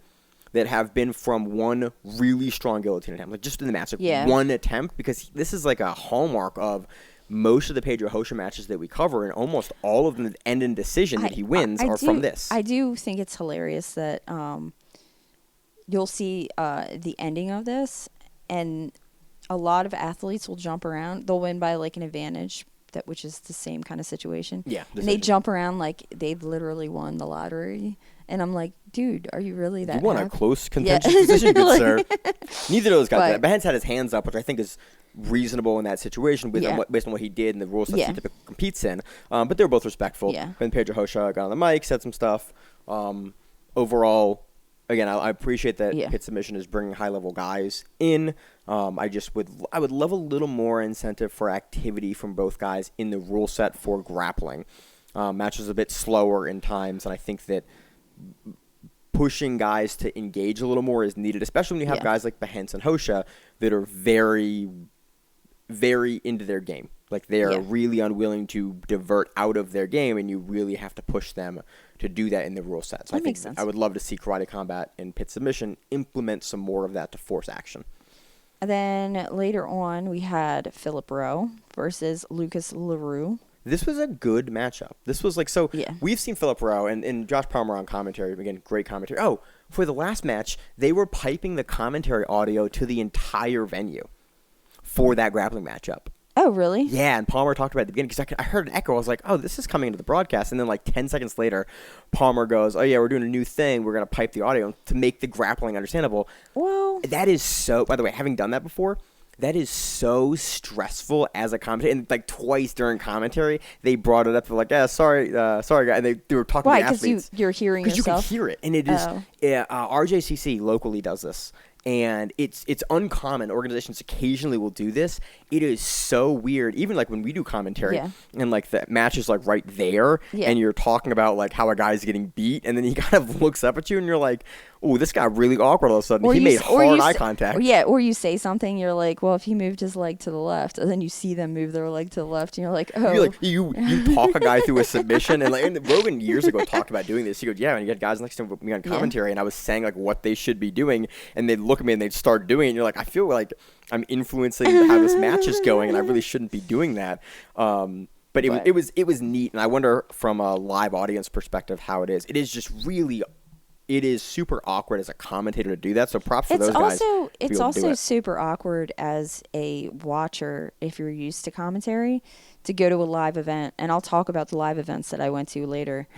that have been from one really strong guillotine attempt, like just in the match, like one attempt, because this is like a hallmark of most of the Pedro Rocha matches that we cover, and almost all of them that end in decision that he wins are from this. I do think it's hilarious that you'll see the ending of this, and a lot of athletes will jump around. They'll win by like an advantage, which is the same kind of situation. Yeah, and they jump around like they've literally won the lottery. And I'm like, dude, are you really that? You won a close, contentious position, good sir. Neither of those guys. Bahiense had his hands up, which I think is reasonable in that situation based on what he did and the rules that he typically competes in. But they were both respectful. Yeah. When Pedro Rocha got on the mic, said some stuff. Overall, again, I appreciate that Pit Submission is bringing high-level guys in. I would love a little more incentive for activity from both guys in the rule set for grappling. Matches a bit slower in times, and I think that pushing guys to engage a little more is needed, especially when you have guys like Bahiense and Rocha that are very, very into their game. Like, they are really unwilling to divert out of their game, and you really have to push them to do that in the rule set. So I think I would love to see Karate Combat and Pit Submission implement some more of that to force action. And then later on, we had Phillip Rowe versus Lucas LaRue. This was a good matchup. This was like, we've seen Phillip Rowe and Josh Palmer on commentary. Again, great commentary. Oh, for the last match, they were piping the commentary audio to the entire venue for that grappling matchup. Oh, really? Yeah, and Palmer talked about it at the beginning because I heard an echo. I was like, oh, this is coming into the broadcast. And then like 10 seconds later, Palmer goes, oh, yeah, we're doing a new thing. We're going to pipe the audio to make the grappling understandable. Well, that is so, by the way, having done that before, that is so stressful as a commentator. And like twice during commentary, they brought it up. They're like, yeah, sorry, guys. And they were talking to the athletes. Why? Because you're hearing yourself? Because you can hear it. And it is, RJCC locally does this. And it's uncommon. Organizations occasionally will do this. It is so weird. Even like when we do commentary and like the match is like right there and you're talking about like how a guy's getting beat and then he kind of looks up at you and you're like, oh, this got really awkward all of a sudden. He made hard eye contact. Or you say something, you're like, well, if he moved his leg to the left, and then you see them move their leg to the left, and you're like, oh. You're like, you talk a guy through a submission. And Rogan years ago talked about doing this. He goes, yeah, and you had guys next to me on commentary, and I was saying like what they should be doing, and they'd look at me and they'd start doing it, and you're like, I feel like I'm influencing how this match is going, and I really shouldn't be doing that. But it was neat, and I wonder from a live audience perspective how it is. It is just really... It is super awkward as a commentator to do that, so props for those guys. It's also super awkward as a watcher, if you're used to commentary, to go to a live event, and I'll talk about the live events that I went to later,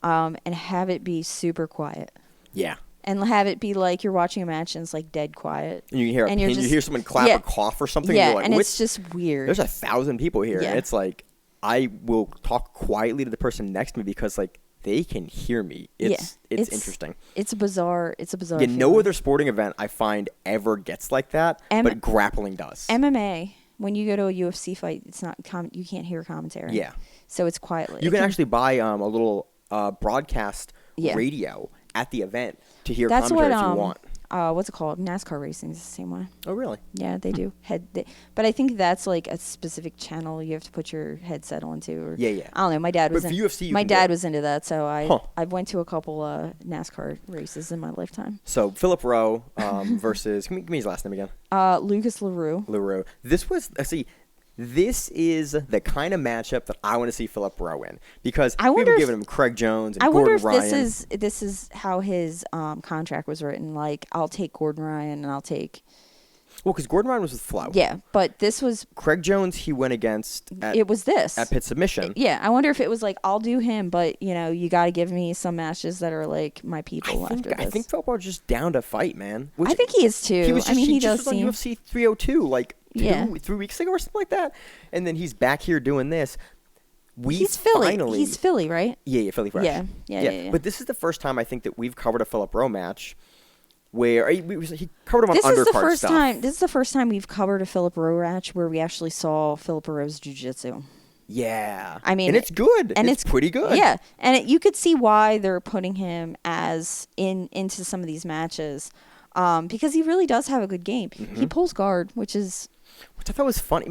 and have it be super quiet. Yeah. And have it be like you're watching a match and it's like dead quiet. And you hear someone clap or cough or something. Yeah, and you're like, and it's just weird. There's 1,000 people here, and it's like, I will talk quietly to the person next to me because like, they can hear me. It's interesting. It's a bizarre no other sporting event I find ever gets like that, but grappling does. MMA, when you go to a UFC fight, it's not you can't hear commentary. Yeah. So it's quietly. You can actually buy a little broadcast radio at the event to hear commentary if you want. What's it called? NASCAR racing is the same way. Oh, really? Yeah, they do. But I think that's like a specific channel you have to put your headset onto. Or, yeah. I don't know. My dad was was into that, so I went to a couple NASCAR races in my lifetime. So Phillip Rowe versus give me his last name again. Lucas LaRue. LaRue. This is the kind of matchup that I want to see Phillip Rowe in because people are giving him Craig Jones and Gordon Ryan. I wonder if this is how his contract was written. Like, I'll take Gordon Ryan and I'll take... Well, because Gordon Ryan was with Flow. Yeah, but this was... Craig Jones, he went against... It was this. At Pit Submission. Yeah, I wonder if it was like, I'll do him, but, you got to give me some matches that are like my people after this. I think Phillip Rowe's just down to fight, man. I think he is too. He just was on UFC 302, like... 3 weeks ago or something like that, and then he's back here doing this. He's Philly, right? Yeah, Philly fresh. Yeah. But this is the first time I think that we've covered a Phillip Rowe match where he covered him on undercard stuff. This is the first time we've covered a Phillip Rowe match where we actually saw Phillip Rowe's jiu-jitsu. Yeah, I mean, and it's good, and it's pretty good. Yeah, and you could see why they're putting him into some of these matches. because he really does have a good game. Mm-hmm. He pulls guard, which I thought was funny.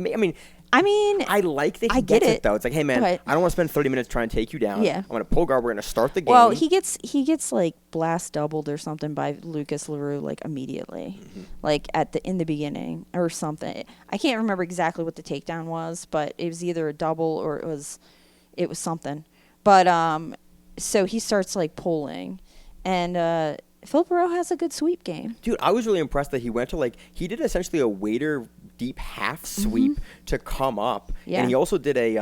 I mean, I like that he I get gets it, it, though. It's like, hey, man, but- I don't want to spend 30 minutes trying to take you down. Yeah. I'm going to pull guard. We're going to start the game. well, he gets like blast doubled or something by Lucas LaRue like immediately, like in the beginning or something. I can't remember exactly what the takedown was, but it was either a double or it was something. But so he starts like pulling, and Phillip Rowe has a good sweep game. Dude, I was really impressed that he went to he did essentially a wader deep half sweep to come up. Yeah. And he also did a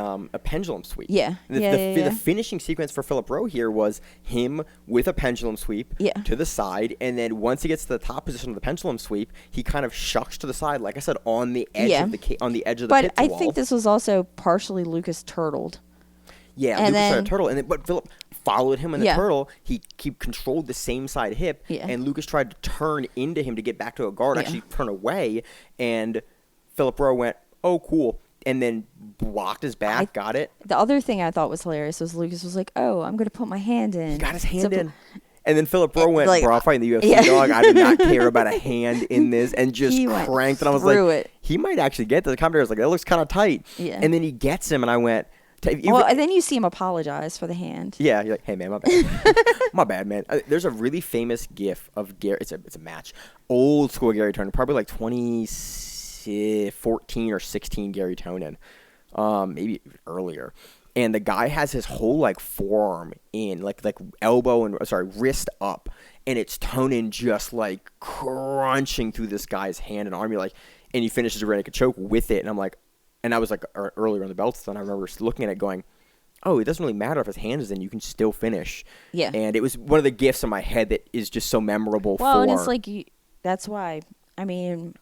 pendulum sweep. Yeah. The finishing sequence for Phillip Rowe here was him with a pendulum sweep to the side. And then once he gets to the top position of the pendulum sweep, he kind of shucks to the side, like I said, on the edge of the pit wall. But I think this was also partially Lucas turtled. Yeah, and Lucas then, tried a turtle, but Phillip followed him in the turtle. He controlled the same side hip, and Lucas tried to turn into him to get back to a guard, actually turn away, and Phillip Rowe went, oh, cool, and then blocked his back, got it. The other thing I thought was hilarious was Lucas was like, oh, I'm going to put my hand in. He got his hand in. And then Phillip Rowe went, bro, I'm fighting the UFC, Yeah. dog. I do not care about a hand in this, and just He went cranked. And I was through like, it. he might actually get this. The commentator was like, that looks kind of tight. Yeah. And then he gets him, and I went, well, and then you see him apologize for the hand. yeah, you're like, hey, man, my bad. My bad, man. There's a really famous gif of Gary. It's a match. Old school Gary Tonin, probably like 2014 or 16 Gary Tonin, maybe earlier. And the guy has his whole like forearm in, like elbow and wrist up, and it's Tonin just like crunching through this guy's hand and arm. You're like, and he finishes a rear naked choke with it, and I'm like, and I was like earlier in the belts, and I remember looking at it going, oh, it doesn't really matter if his hand is in, you can still finish. Yeah. And it was one of the gifs in my head that is just so memorable and it's like, that's why, I mean,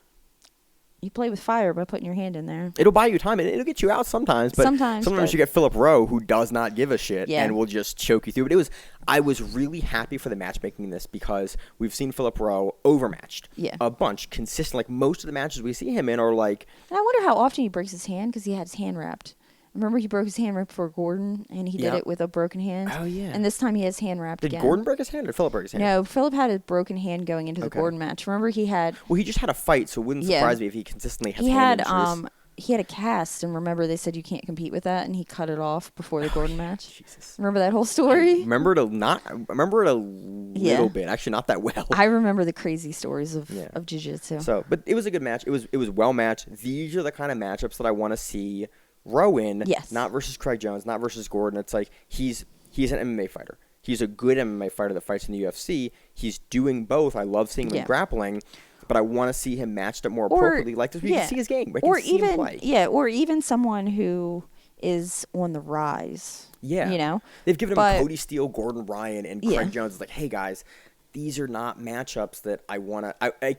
you play with fire by putting your hand in there. It'll buy you time, and it'll get you out sometimes. But sometimes you get Phillip Rowe, who does not give a shit and will just choke you through. But I was really happy for the matchmaking in this because we've seen Phillip Rowe overmatched a bunch, consistent. Like most of the matches we see him in are like. And I wonder how often he breaks his hand because he had his hand wrapped. Remember he broke his hand right before Gordon, and he did it with a broken hand. Oh, yeah. And this time he has hand wrapped again. Did Gordon break his hand or Phillip break his hand? No, Phillip had a broken hand going into the Gordon match. Remember he had... Well, he just had a fight, so it wouldn't surprise me if he consistently has hand injuries. He had a cast, and remember they said you can't compete with that, and he cut it off before the Gordon match. Jesus. Remember that whole story? I remember it a little bit, actually not that well. I remember the crazy stories of jiu-jitsu. So, but it was a good match. It was well matched. These are the kind of matchups that I want to see Rowe in. Yes. Not versus Craig Jones, not versus Gordon. It's like he's an MMA fighter. He's a good MMA fighter that fights in the UFC. He's doing both. I love seeing him in grappling. But I want to see him matched up more appropriately like this. We can see his game. We can see him play. Yeah, or even someone who is on the rise. Yeah. You know? They've given him Cody Steele, Gordon Ryan, and Craig Jones. It's like, hey, guys, these are not matchups that I want to – I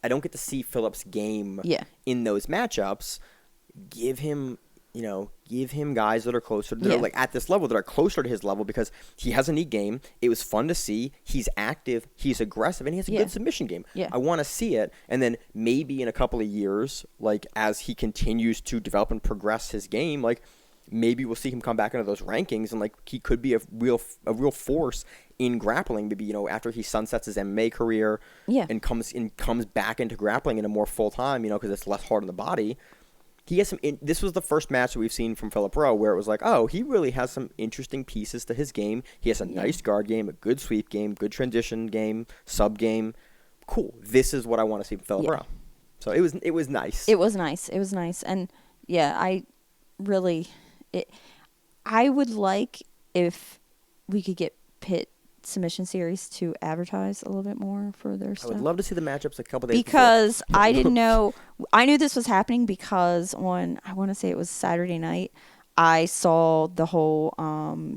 don't get to see Phillip's game in those matchups. Give him guys that are closer, that are like at this level, that are closer to his level, because he has a neat game. It was fun to see. He's active. He's aggressive, and he has a good submission game. Yeah. I want to see it, and then maybe in a couple of years, like as he continues to develop and progress his game, like maybe we'll see him come back into those rankings, and like he could be a real force in grappling. Maybe after he sunsets his MMA career, and comes back into grappling in a more full time, because it's less hard on the body. He has this was the first match that we've seen from Phillip Rowe where it was like, oh, he really has some interesting pieces to his game. He has a nice guard game, a good sweep game, good transition game, sub game. Cool. This is what I want to see from Phillip Rowe. So it was nice. It was nice. And I would like if we could get Pitt Submission Series to advertise a little bit more for their stuff. I would love to see the matchups a couple days because before. I didn't know. I knew this was happening because on, I want to say it was Saturday night, I saw the whole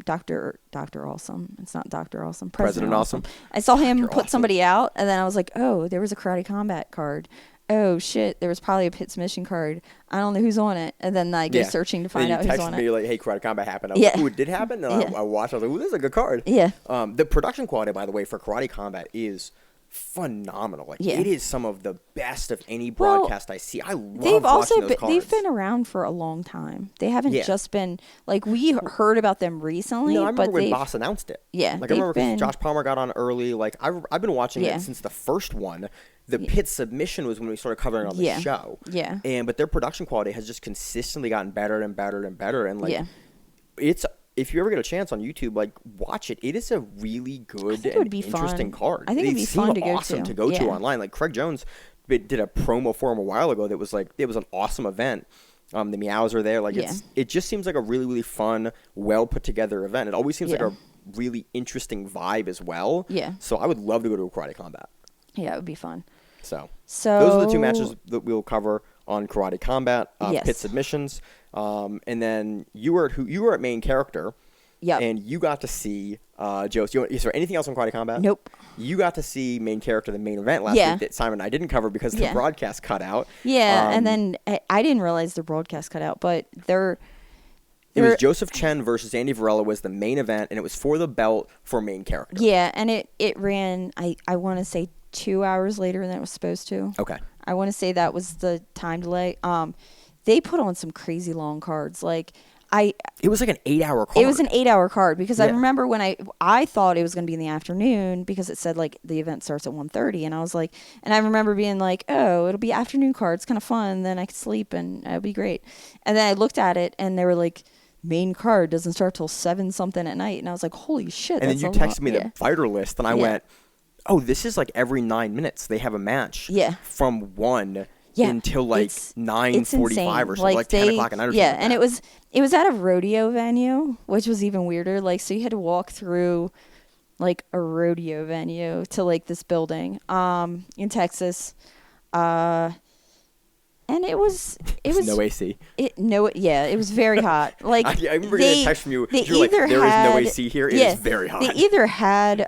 Dr. Awesome. It's not Dr. Awesome. President Awesome. I saw him put somebody out, and then I was like, oh, there was a Karate Combat card. Oh, shit, there was probably a Pit Submission card. I don't know who's on it. And then I go searching to find out who's on it. You texted me like, hey, Karate Combat happened. I was like, ooh, it did happen? And I watched. I was like, ooh, this is a good card. Yeah. The production quality, by the way, for Karate Combat is phenomenal. Like, it is some of the best of any broadcast I see. I love watching those cards. They've been around for a long time. They haven't just been, like, we heard about them recently. No, I remember when Boss announced it. Yeah. Like, I remember Josh Palmer got on early. Like, I've been watching it since the first one. The pit submission was when we started covering on the show. Yeah. But their production quality has just consistently gotten better and better and better. And like, it's if you ever get a chance on YouTube, like watch it. It is a really good and interesting card. I think it'd be fun to go to. Awesome to go to online. Like Craig Jones did a promo for him a while ago that was like it was an awesome event. The Meows are there. Like it just seems like a really, really fun, well put together event. It always seems like a really interesting vibe as well. Yeah. So I would love to go to a Karate Combat. Yeah, it would be fun. So those are the two matches that we'll cover on Karate Combat, pit submissions. And then you were at main character. Yeah. And you got to see Josef. Is there anything else on Karate Combat? Nope. You got to see main character, the main event last week that Simon and I didn't cover because the broadcast cut out. Yeah, and then I didn't realize the broadcast cut out, but it was Josef Chen versus Andy Varella was the main event, and it was for the belt for main character. Yeah, and it ran, I want to say 2 hours later than it was supposed to. Okay. I want to say that was the time delay. They put on some crazy long cards. Like, it was like an 8-hour card. It was an 8-hour card because I remember when I thought it was going to be in the afternoon because it said like the event starts at 1:30, and I was like, and I remember being like, oh, it'll be afternoon card. It's kind of fun. Then I could sleep and it'll be great. And then I looked at it and they were like, main card doesn't start till 7 something at night, and I was like, holy shit. And then you texted me the fighter list, and I went, oh, this is like every 9 minutes they have a match. Yeah. From 1 until like 9:45 or something, like 10 o'clock at night or something. Yeah, and it was at a rodeo venue, which was even weirder. Like, so you had to walk through like a rodeo venue to like this building in Texas. And it was no AC. It was very hot. Like I remember getting a text from you. You're like, there is no AC here. It is very hot. They either had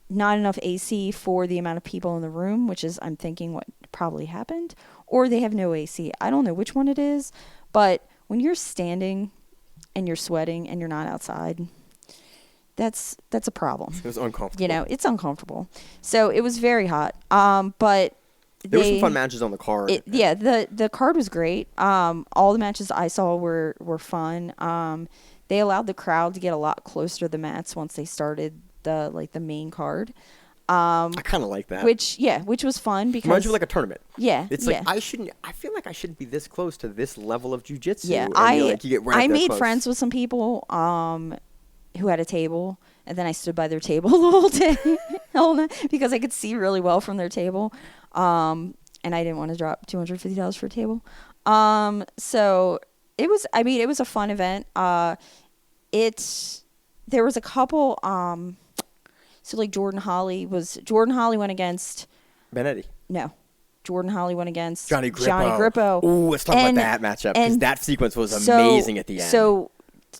not enough AC for the amount of people in the room, which is I'm thinking what probably happened, or they have no AC. I don't know which one it is, but when you're standing and you're sweating and you're not outside, that's a problem. It was uncomfortable. You know, it's uncomfortable. So it was very hot. But there were some fun matches on the card. The card was great. All the matches I saw were fun. They allowed the crowd to get a lot closer to the mats once they started the main card. I kind of like that. Which was fun because reminds you of like a tournament. Yeah. It's like I feel like I shouldn't be this close to this level of jiu-jitsu. Yeah. You get right I made close. friends with some people who had a table, and then I stood by their table the whole day because I could see really well from their table. And I didn't want to drop $250 for a table. So it was a fun event. There was a couple, so like Jordan Holly went against Benetti. No. Jordan Holly went against Johnny Grippo. Ooh, let's talk about that matchup because that sequence was amazing at the end. So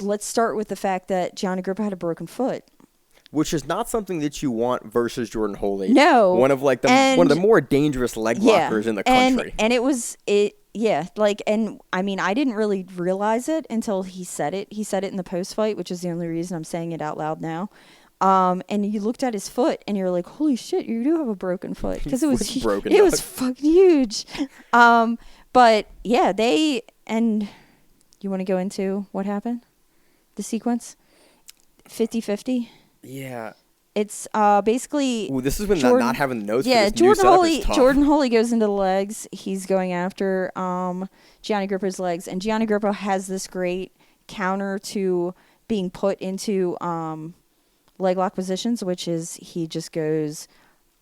let's start with the fact that Gianni Grippo had a broken foot. Which is not something that you want versus Jordan Holly. No. One of the more dangerous leg blockers in the country. And I mean, I didn't really realize it until he said it. He said it in the post fight, which is the only reason I'm saying it out loud now. And you looked at his foot and you're like, holy shit, you do have a broken foot. Because it was broken. It was fucking huge. But yeah, you want to go into what happened? The sequence? 50-50? Yeah. It's basically. Ooh, this is when not having the notes. Yeah, for this Jordan Holly goes into the legs. He's going after Gianni Grippo's legs, and Gianni Grippo has this great counter to being put into leg lock positions, which is he just goes,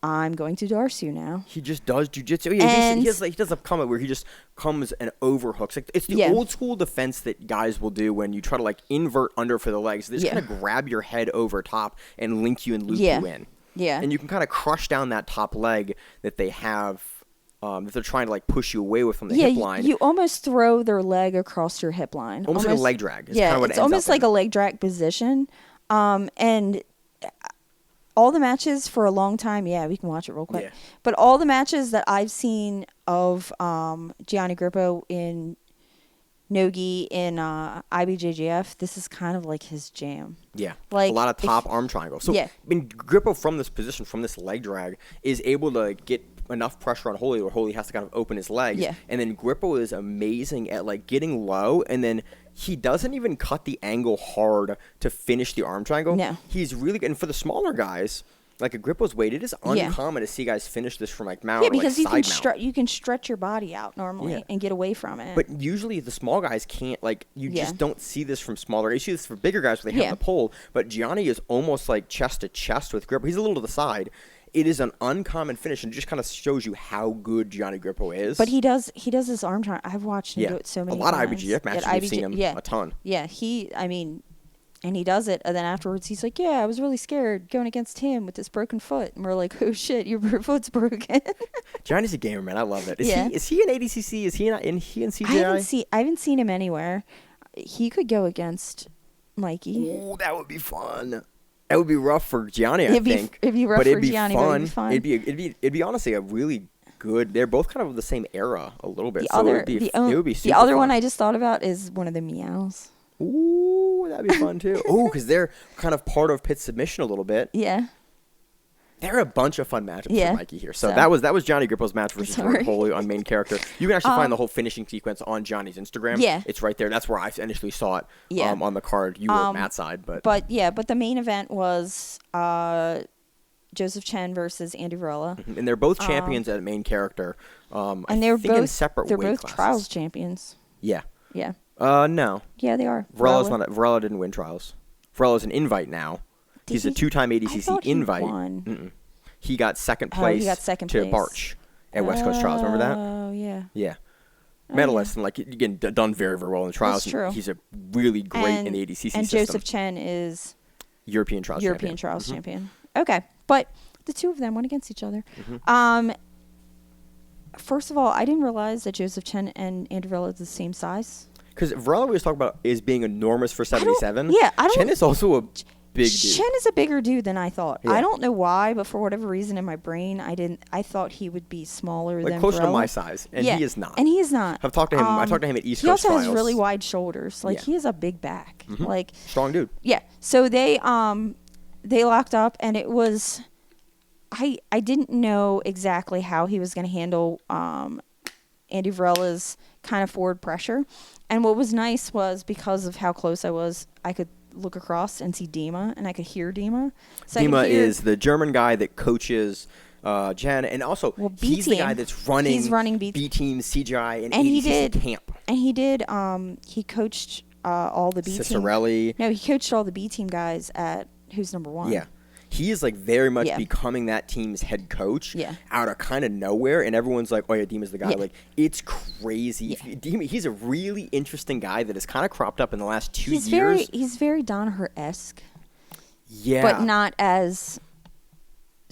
I'm going to Darce you now. He just does jiu-jitsu. Yeah, he does a comment where he just comes and overhooks. Like, it's the old school defense that guys will do when you try to like invert under for the legs. They just kind of grab your head over top and link you and loop you in. Yeah. And you can kind of crush down that top leg that they have, that they're trying to like push you away with from the hip line. You almost throw their leg across your hip line. Almost like a leg drag. It's almost like a leg drag position. And all the matches for a long time, we can watch it real quick. Yeah. But all the matches that I've seen of Gianni Grippo in Nogi in IBJJF, this is kind of like his jam. Yeah, like a lot of top arm triangles. So, I mean, Grippo from this position, from this leg drag, is able to get enough pressure on Holly where Holly has to kind of open his legs. Yeah. And then Grippo is amazing at like getting low, and then he doesn't even cut the angle hard to finish the arm triangle. No. He's really good. And for the smaller guys, like a Grippo's weight, it is Yeah. uncommon to see guys finish this from like mount Yeah, or like because you side can mount. you can stretch your body out normally Yeah. and get away from it. But usually the small guys can't, like, you Yeah. just don't see this from smaller. You see this for bigger guys where they Yeah. have the pole, but Gianni is almost like chest to chest with Grippo. He's a little to the side. It is an uncommon finish and just kind of shows you how good Gianni Grippo is. But he does his arm triangle. I've watched him do it so many a lot times. of IBGF matches At we've seen him a ton. Yeah, and he does it, and then afterwards he's like, "Yeah, I was really scared going against him with this broken foot." And we're like, "Oh shit, your foot's broken." Gianni's a gamer, man. I love it. Is Yeah. he in ADCC? Is he in CJI? I haven't seen him anywhere. He could go against Mikey. Ooh, that would be fun. That would be rough for Gianni, I think. It'd be rough but for it'd be Gianni, fun. but it'd be fun. It'd be honestly a really good. They're both kind of the same era a little bit. The so other, it would be the super other fun. one I just thought about is one of the meows. Ooh, that'd be fun too. Ooh, because they're kind of part of Pitt's submission a little bit. Yeah. There are a bunch of fun matchups Yeah. for Mikey here. So, So- that was Gianni Grippo's match versus Sorry. Jordan Foley on main character. You can actually find the whole finishing sequence on Johnny's Instagram. Yeah. It's right there. That's where I initially saw it Yeah. on the card. You were at Matt's side, but But the main event was Joseph Chen versus Andy Varella. and they're both champions at main character. And I they're think both in separate they're weight both classes. trials champions. Yeah. Yeah. No. Yeah, they are. Varella didn't win trials. Varella's an invite now. Did He's a he? two-time I ADCC thought he invite. won. Mm-mm. He got second Oh, he place got second to place. Barch at West Coast Trials. Remember that? Oh, yeah. Yeah. Oh, Medalist and like again done very, very well in the trials. That's true. And he's a really great in the ADCC and system. Joseph Chen is European trials European champion. trials Mhm. champion. Okay, but the two of them went against each other. Mm-hmm. First of all, I didn't realize that Joseph Chen and Andy Varella are the same size. Because Varela we was talking about is being enormous for I don't- 77. yeah, I don't- Chen is also a big dude. Chen is a bigger dude than I thought. Yeah. I don't know why, but for whatever reason in my brain, I thought he would be smaller Like than closer to Varela. my size, and Yeah, he is not. And he is not. I've talked to him. I talked to him at East He Coast also trials. has really wide shoulders. Like Yeah. he has a big back. Like Strong dude. yeah. So they locked up, and it was I didn't know exactly how he was going to handle Andy Varella's kind of forward pressure. And what was nice was because of how close I was, I could look across and see Dima, and I could hear Dima. So I could Dima hear- is the German guy that coaches Jen, and also Well, he's the B-Team. guy that's running. He's running B- Team, CJI, and And he ADCC did- camp. And he did. He coached all the B team. Cicerelli. No, he coached all the B team guys at who's number one. Yeah. He is like very much Yeah. becoming that team's head coach Yeah. out of kind of nowhere, and everyone's like, "Oh yeah, Dima's the guy." Yeah. Like it's crazy. Yeah. Dima, he's a really interesting guy that has kind of cropped up in the last 2 He's years. very Danaher-esque, Yeah, but not as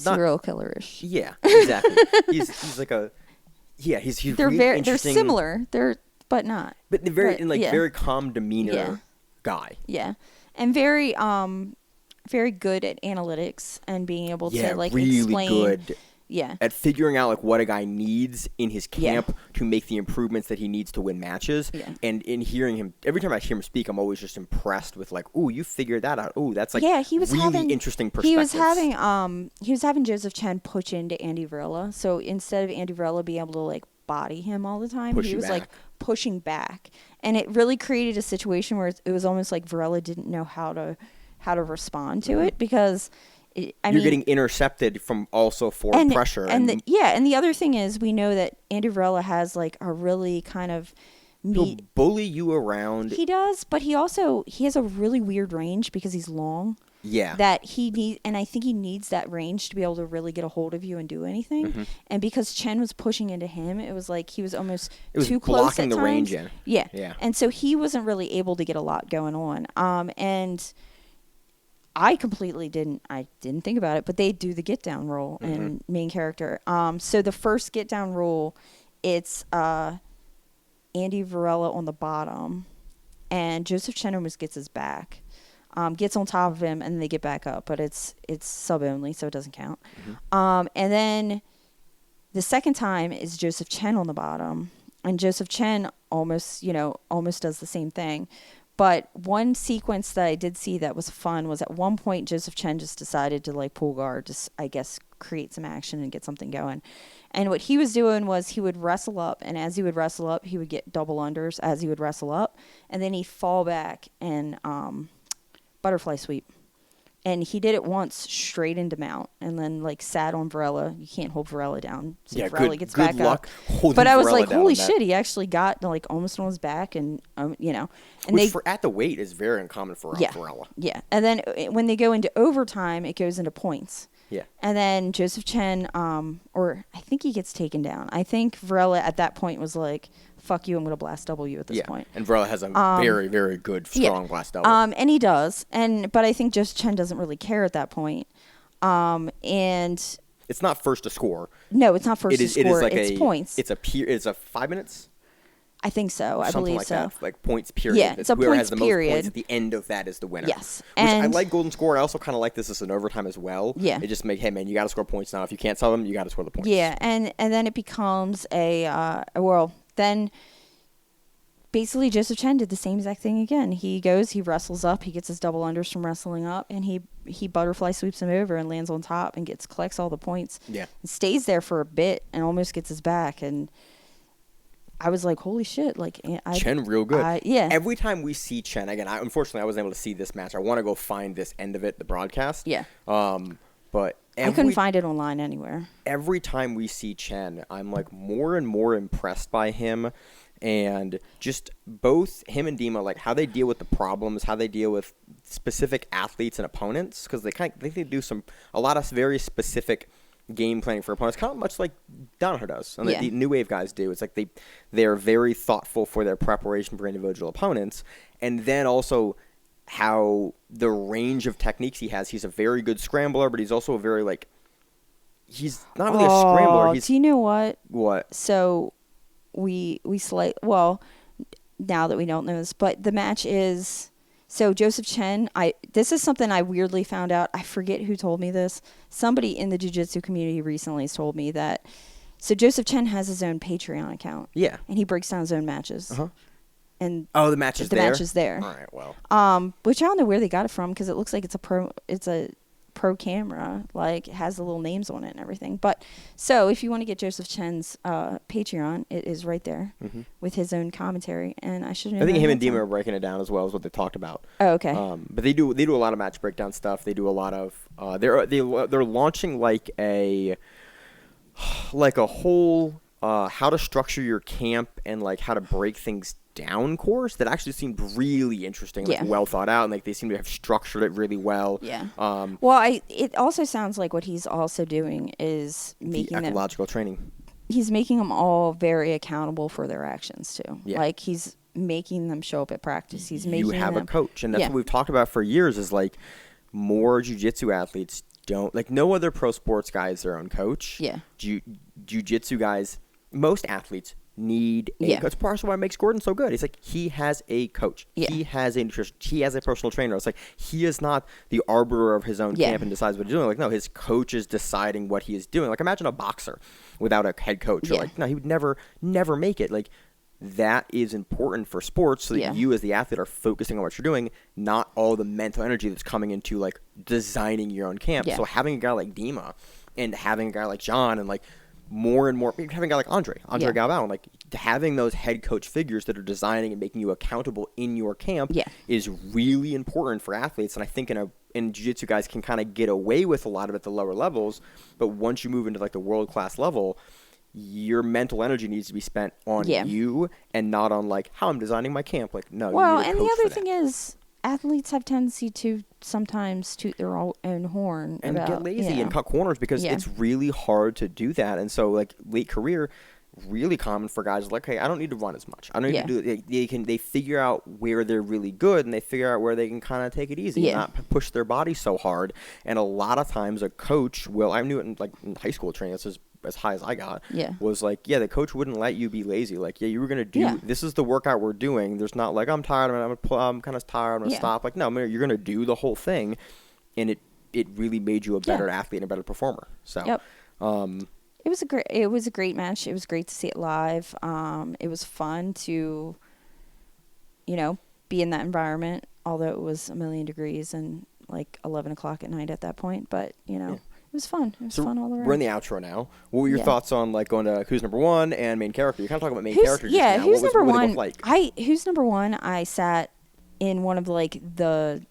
Not- serial killer-ish. Yeah, exactly. he's like a he's They're really they're interesting, similar. But not. but they're very but, in like yeah. very calm demeanor Yeah. guy. Yeah, and very good at analytics and being able Yeah, to like really explain. good Yeah. at figuring out like what a guy needs in his Yeah. camp to make the improvements that he needs to win matches. Yeah. And in hearing him, every time I hear him speak, I'm always just impressed with like, "Ooh, you figured that out. Ooh, that's like Yeah, he was really having interesting He perspectives." was having Joseph Chen push into Andy Varela. So instead of Andy Varela being able to like body him all the time, Push he you was like back. pushing back, and it really created a situation where it was almost like Varela didn't know how to respond to it because You're getting intercepted from also forward pressure. and the other thing is we know that Andy Varela has like a really kind of he'll bully you around. he does, but he has a really weird range because he's long. Yeah. That he needs, and I think he needs that range to be able to really get a hold of you and do anything. Mm-hmm. And because Chen was pushing into him, it was like he was almost It was too close blocking at the times. range in. Yeah. Yeah. And so he wasn't really able to get a lot going on. And I didn't think about it, but they do the get down roll Mm-hmm. in main character. So the first get down roll, it's Andy Varela on the bottom, and Joseph Chen almost gets his back. Gets on top of him, and then they get back up, but it's sub only, so it doesn't count. Mm-hmm. And then the second time is Joseph Chen on the bottom, and Joseph Chen almost does the same thing. But one sequence that I did see that was fun was at one point Joseph Chen just decided to like pull guard, just I guess create some action and get something going. And what he was doing was he would wrestle up, and as he would wrestle up, he would get double unders as he would wrestle up, and then he'd fall back and butterfly sweep And he did it once straight into mount, and then like sat on Varella. You can't hold Varella down, so Varella gets good back luck up. But I was Varella like, down holy on that. shit, he actually got like almost on his back, and you know, and Which for at the weight is very uncommon for Varella. Yeah, and then when they go into overtime, it goes into points. Yeah. And then Joseph Chen, or I think he gets taken down. I think Varella at that point was like, fuck you, I'm going to blast W at this point. And Varella has a very, very good, strong blast double. And he does. But I think Joseph Chen doesn't really care at that point. And it's not first to score. No, it's not first to score. It is like it's points. It's a 5 minutes? I think so. I believe like so. That. Like points period. Yeah, it's a whoever points has the period. most points at the end of that is the winner. Yes. Which I And like golden score. I also kind of like this as an overtime as well. Yeah. It just make, hey man, you got to score points now. If you can't sell them, you got to score the points. Yeah, and then it becomes then basically Joseph Chen did the same exact thing again. He goes, he wrestles up, he gets his double unders from wrestling up, and he butterfly sweeps him over and lands on top and collects all the points. Yeah. And stays there for a bit and almost gets his back. And I was like, holy shit. Like, Chen real good. Yeah. Every time we see Chen, again, unfortunately I wasn't able to see this match. I want to go find this end of it, the broadcast. Yeah. But I couldn't find it online anywhere. Every time we see Chen, I'm like more and more impressed by him. And just both him and Dima, like how they deal with the problems, how they deal with specific athletes and opponents, because they do a lot of very specific game planning for opponents, kind of much like Donaher does, and the new wave guys do. It's like they're very thoughtful for their preparation for individual opponents, and then also how the range of techniques he has. He's a very good scrambler, but he's also a very he's not really a scrambler. Do you know what? What? So now that we don't know this, but the match is, so Joseph Chen, this is something I weirdly found out. I forget who told me this. Somebody in the jiu-jitsu community recently has told me that, so Joseph Chen has his own Patreon account. Yeah. And he breaks down his own matches. Uh-huh. And the match is there? The match is there. All right, well. Which I don't know where they got it from, because it looks like it's a pro camera, like it has the little names on it and everything. But so if you want to get Joseph Chen's Patreon, it is right there with his own commentary. And I should know. I think him and Dima are breaking it down as well, is what they talked about. Oh, okay. But they do a lot of match breakdown stuff. They do a lot of they're launching like a whole how to structure your camp and like how to break things down course that actually seemed really interesting, well thought out, and like they seem to have structured it really well. Yeah. Well, it also sounds like what he's also doing is making ecological training. He's making them all very accountable for their actions too. Yeah. Like he's making them show up at practice. He's making them a coach, and that's what we've talked about for years. Is like more jiu-jitsu athletes don't, like, no other pro sports guy is their own coach. Yeah. Jiu-jitsu guys, most athletes need a coach. That's partially why it makes Gordon so good. He's like, he has a coach. Yeah. He has a nutrition. He has a personal trainer. It's like, he is not the arbiter of his own camp and decides what he's doing. Like, no, his coach is deciding what he is doing. Like, imagine a boxer without a head coach. Like, no, he would never make it. Like, that is important for sports, so that you as the athlete are focusing on what you're doing, not all the mental energy that's coming into like designing your own camp. So having a guy like Dima and having a guy like John and like more and more having a guy like Andre Galvao, and like having those head coach figures that are designing and making you accountable in your camp is really important for athletes. And I think in jiu-jitsu, guys can kind of get away with a lot of it at the lower levels, but once you move into like the world-class level, your mental energy needs to be spent on you and not on like how I'm designing my camp. Like, no. Well, and the other thing is, athletes have tendency to sometimes toot their own horn and get lazy and cut corners because it's really hard to do that. And so, like, late career, really common for guys like, hey, I don't need to run as much. I don't need to do. They figure out where they're really good, and they figure out where they can kind of take it easy, and not push their body so hard. And a lot of times, a coach will. I knew it in high school training. This is as high as I got. Was like, the coach wouldn't let you be lazy. Like, you were gonna do. This is the workout we're doing. There's not like, I'm tired. I'm kind of tired. I'm gonna stop. Like, no, you're gonna do the whole thing, and it really made you a better athlete and a better performer. So. It was a great match. It was great to see it live. It was fun to, be in that environment, although it was 1,000,000 degrees and like 11 o'clock at night at that point. But, it was fun. It was fun all around. We're in the outro now. What were your thoughts on like going to Who's Number One and main character? You're kind of talking about main characters. Yeah, now. Who's Number One? Like? Who's Number One? I sat in one of like the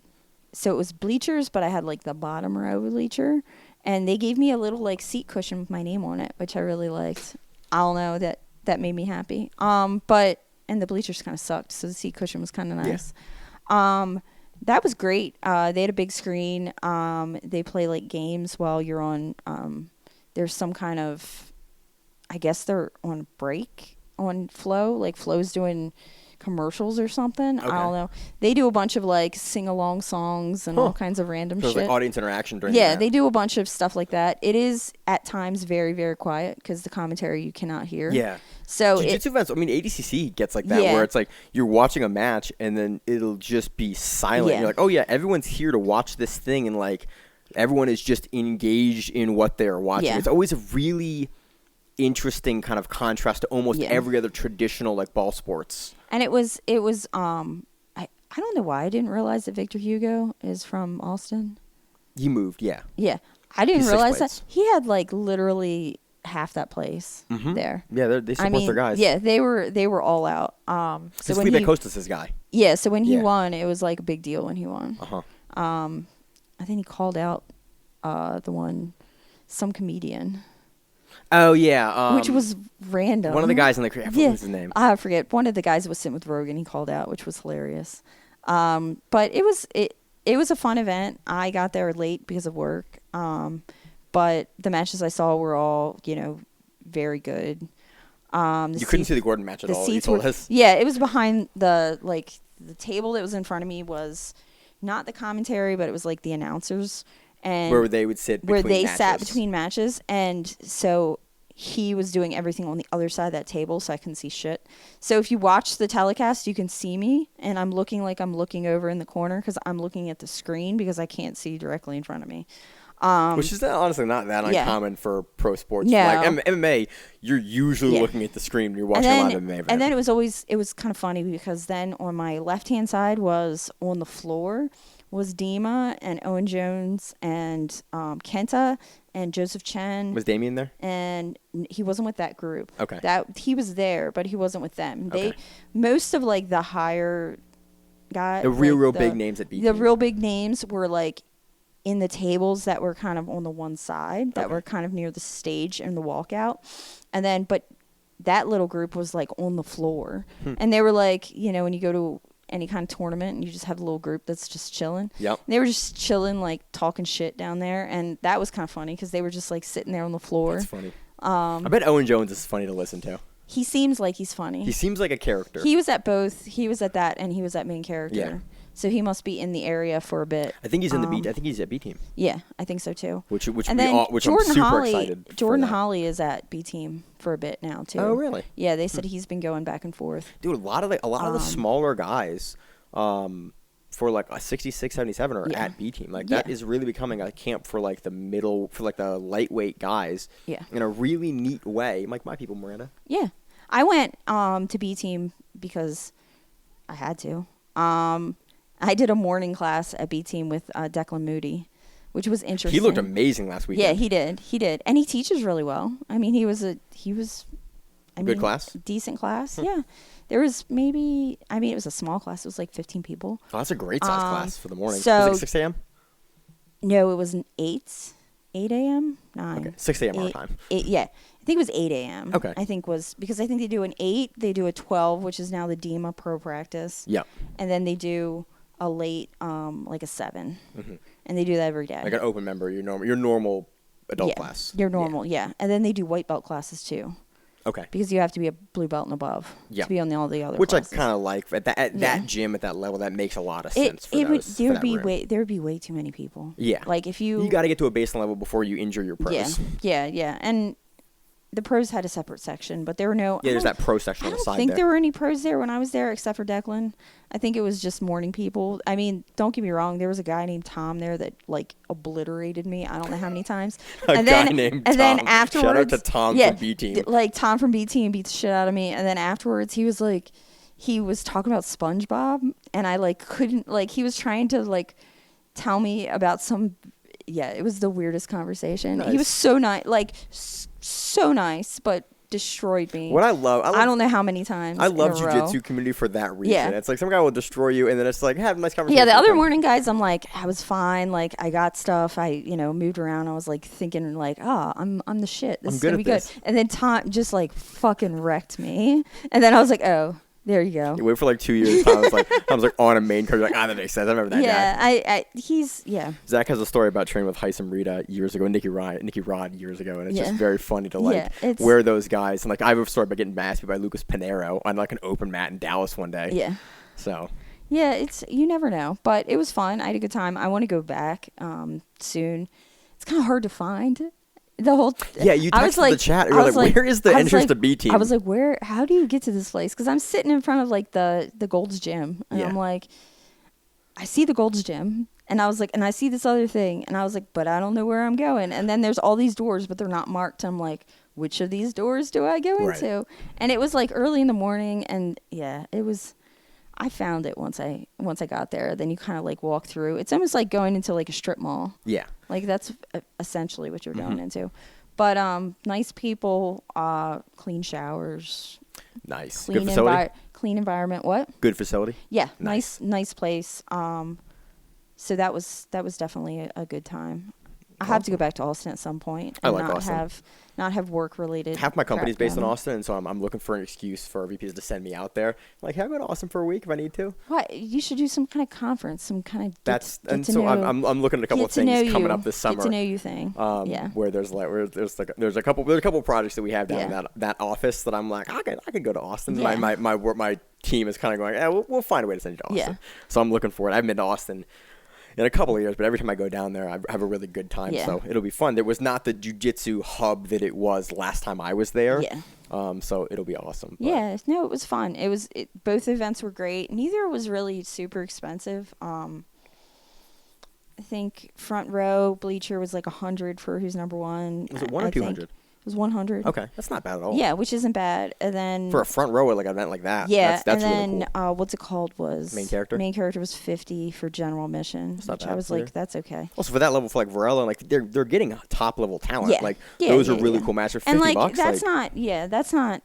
so it was bleachers, but I had like the bottom row bleacher, and they gave me a little like seat cushion with my name on it, which I really liked. I don't know, that made me happy. But and the bleachers kind of sucked, so the seat cushion was kind of nice. Yeah. That was great. They had a big screen. They play like games while you're on. There's some kind of, I guess they're on break on Flow. Like Flow's doing commercials or something. Okay. I don't know. They do a bunch of like sing along songs and all kinds of random shit. Like audience interaction during Yeah, they do a bunch of stuff like that. It is at times very, very quiet because the commentary you cannot hear. Yeah. So Jiu-Jitsu events, I mean, ADCC gets like that where it's like you're watching a match and then it'll just be silent. Yeah. You're like, oh yeah, everyone's here to watch this thing, and like everyone is just engaged in what they're watching. Yeah. It's always a really interesting kind of contrast to almost every other traditional like ball sports. And it was I don't know why I didn't realize that Victor Hugo is from Austin. He moved, yeah. Yeah. I didn't realize that. He had like literally half that place there. Yeah, they support their guys. Yeah, they were all out. So Felipe Costa's his guy. Yeah, so when he won, it was like a big deal when he won. Uh-huh. I think he called out some comedian. Oh, yeah. Which was random. One of the guys in the crowd. I forget his name. I forget. One of the guys was sitting with Rogan. He called out, which was hilarious. But it was a fun event. I got there late because of work. But the matches I saw were all, very good. You couldn't see the Gordon match at all. Yeah, it was behind the table that was in front of me was not the commentary, but it was like the announcers. And where they would sit between matches. Sat between matches. And so he was doing everything on the other side of that table, so I couldn't see shit. So if you watch the telecast, you can see me, and I'm looking like I'm looking over in the corner because I'm looking at the screen because I can't see directly in front of me. Which is honestly not that uncommon for pro sports. No. Like MMA, you're usually looking at the screen when you're watching a live MMA event. And then it was kind of funny because then on my left-hand side was on the floor was Dima and Owen Jones and Kenta and Joseph Chen. Was Damien there? And he wasn't with that group. Okay. He was there, but he wasn't with them. Okay. Most of like the higher guys, the real big names at BT. The real big names were like in the tables that were kind of on the one side, that were kind of near the stage and the walkout. And then, but that little group was like on the floor. And they were like, when you go to any kind of tournament and you just have a little group that's just chilling. Yep. They were just chilling, like talking shit down there. And that was kind of funny because they were just like sitting there on the floor. That's funny. I bet Owen Jones is funny to listen to. He seems like he's funny. He seems like a character. He was at both. He was at that and he was at main character. Yeah. So he must be in the area for a bit. I think he's in the B. I think he's at B team. Yeah, I think so too. Which and then I'm super excited. Jordan Holly is at B team for a bit now too. Oh really? Yeah, they said he's been going back and forth. Dude, a lot of the smaller guys, for like a 66, 77 are at B team. Like that is really becoming a camp for like the middle, for like the lightweight guys. Yeah. In a really neat way, like my people, Miranda. Yeah, I went to B team because I had to. I did a morning class at B team with Declan Moody, which was interesting. He looked amazing last weekend. Yeah, he did, and he teaches really well. I mean, he was good class, decent class. Yeah, there was maybe it was a small class. It was like 15 people. Oh, that's a great size class for the morning. So, was it like 6 a.m.? No, it was an 8 a.m. 9. Okay, 6 a.m. our time. 8, yeah, I think it was 8 a.m. Okay. I think was because I think they do an 8, they do a 12, which is now the DEMA Pro Practice. Yeah. And then they do a late, like a 7, and they do that every day. Like an open member, your normal adult class. Your normal, yeah. And then they do white belt classes too. Okay. Because you have to be a blue belt and above to be on all the other Which classes. I kind of like. At that gym, at that level, that makes a lot of sense for those. There would be way too many people. Yeah. Like if you got to get to a baseline level before you injure your pros. Yeah. And the pros had a separate section, but there were no. Yeah, there's that pro section on the side. I don't think there were any pros there when I was there, except for Declan. I think it was just morning people. I mean, don't get me wrong. There was a guy named Tom there that like obliterated me. I don't know how many times. Guy named Tom. Then afterwards, shout out to Tom from B team. Like Tom from B team beat the shit out of me. And then afterwards, he was like, he was talking about SpongeBob, and I like couldn't like. He was trying to like tell me about some. Yeah, it was the weirdest conversation. Nice. He was so nice, like so nice, but destroyed me. What I love I don't know how many times. I love in a row. jiu-jitsu community for that reason. Yeah. It's like some guy will destroy you, and then it's like, have a nice conversation. Yeah, the with other him. morning, guys, I'm like, I was fine. Like, I got stuff. I, moved around. I was like thinking, like, I'm the shit. This I'm is good gonna at be good. this. And then Tom just like fucking wrecked me. And then I was like, oh, there you go. You wait for like 2 years. I was like on a main card. Like, that makes sense. I remember that guy. Yeah. Zach has a story about training with Isaque Bahiense years ago, Nicky Rod years ago, and it's just very funny to wear those guys. And like I have a story about getting masked by Lucas Pinero on like an open mat in Dallas one day. Yeah. So. Yeah, you never know, but it was fun. I had a good time. I want to go back soon. It's kind of hard to find. The whole you texted the chat. You were like, where is the entrance to B team? I was like, how do you get to this place? Because I'm sitting in front of like the Gold's Gym, and I'm like, I see the Gold's Gym, and I was like, and I see this other thing, and I was like, but I don't know where I'm going. And then there's all these doors, but they're not marked. I'm like, which of these doors do I go into? And it was like early in the morning, and it was. I found it once I got there. Then you kind of like walk through. It's almost like going into like a strip mall. Yeah. Like that's essentially what you're going into. But nice people, clean showers. Nice. Clean Good facility. Clean environment. What? Good facility. Yeah. Nice place. So that was definitely a good time. I have to go back to Austin at some point. I like Austin. Not have work related. Half my company's based in Austin, and so I'm looking for an excuse for VPs to send me out there. Like, hey, I'll go to Austin for a week if I need to. What? You should do some kind of conference, some kind of. I'm looking at a couple of things coming up this summer. Get to know you thing. Where there's a couple projects that we have down in that office that I'm like, I can go to Austin. Yeah. My team is kind of going, we'll find a way to send you to Austin. Yeah. So I'm looking for it. I haven't been to Austin in a couple of years, but every time I go down there, I have a really good time. Yeah. So it'll be fun. There was not the jiu-jitsu hub that it was last time I was there. Yeah. So it'll be awesome. But. Yeah. No, it was fun. Both events were great. Neither was really super expensive. I think front row bleacher was like 100 for who's number one. Was it 1 or 200? It was 100. Okay, that's not bad at all. Yeah, which isn't bad. And then for a front row at like an event like that. Yeah, that's and then really cool. What's it called was main character. Main character was 50 for general admission, which I was like, that's okay. Also for that level, for like Varella, like they're getting top level talent. Yeah. Like those are really cool matches. $50. And like that's not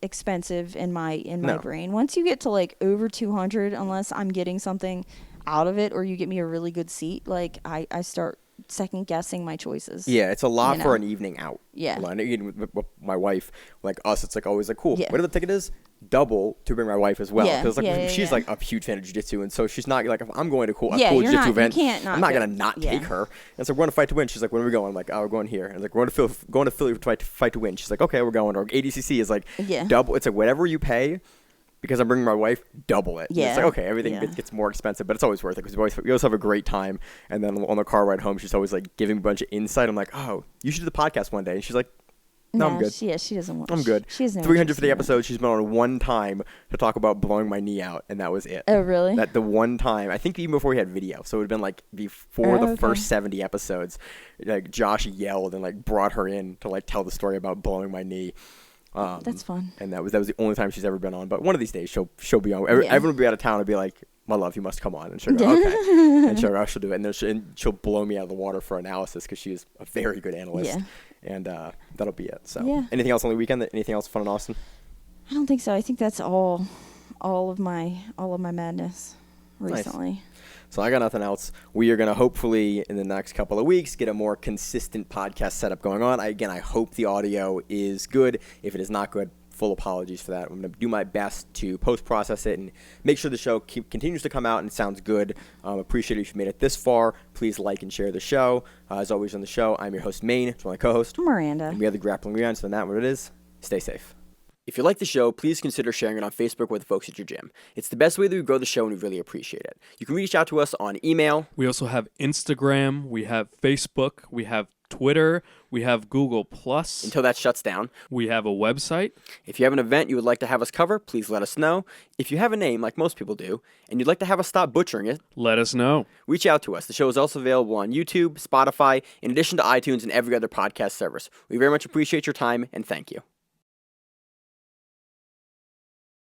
expensive in my brain. Once you get to like over 200, unless I'm getting something out of it or you get me a really good seat, like I start second guessing my choices. Yeah, it's a lot for an evening out. Yeah. With my wife, like us, it's like always like cool. Yeah. Whatever the ticket is, double to bring my wife as well. Because she's like a huge fan of jiu-jitsu, and so she's not like if I'm going to a cool jiu-jitsu event, I'm not gonna not take her. And so we're going to Fight to Win. She's like, when are we going? I'm like, we're going here. And I was like, we're going to Philly to Fight to Win. She's like, okay, we're going. Or ADCC is like double. It's like whatever you pay. Because I'm bringing my wife, double it. Yeah. It's like, okay, everything gets more expensive, but it's always worth it because we always have a great time. And then on the car ride home, she's always like giving me a bunch of insight. I'm like, oh, you should do the podcast one day. And she's like, no, I'm good. She doesn't want. I'm good. She has no 350 episodes. She's been on one time to talk about blowing my knee out, and that was it. Oh, really? That the one time. I think even before we had video, so it would have been like before the first 70 episodes. Like Josh yelled and like brought her in to like tell the story about blowing my knee. That's fun. And that was the only time she's ever been on. But one of these days she'll be on. Everyone will be out of town and be like, my love, you must come on. And she'll go, okay. And she'll go, she'll do it. And she'll blow me out of the water for analysis because she's a very good analyst. Yeah. And that'll be it. So anything else on the weekend? Anything else fun in Austin? I don't think so. I think that's all of my madness recently. Nice. So I got nothing else. We are going to hopefully in the next couple of weeks get a more consistent podcast setup going on. I hope the audio is good. If it is not good, full apologies for that. I'm going to do my best to post-process it and make sure the show continues to come out and sounds good. Appreciate it if you made it this far. Please like and share the show. As always on the show, I'm your host, Maine. It's my co-host, Miranda. And we have the Grappling Miranda. So that's what it is. Stay safe. If you like the show, please consider sharing it on Facebook with the folks at your gym. It's the best way that we grow the show, and we really appreciate it. You can reach out to us on email. We also have Instagram. We have Facebook. We have Twitter. We have Google+. Until that shuts down. We have a website. If you have an event you would like to have us cover, please let us know. If you have a name, like most people do, and you'd like to have us stop butchering it, let us know. Reach out to us. The show is also available on YouTube, Spotify, in addition to iTunes and every other podcast service. We very much appreciate your time, and thank you.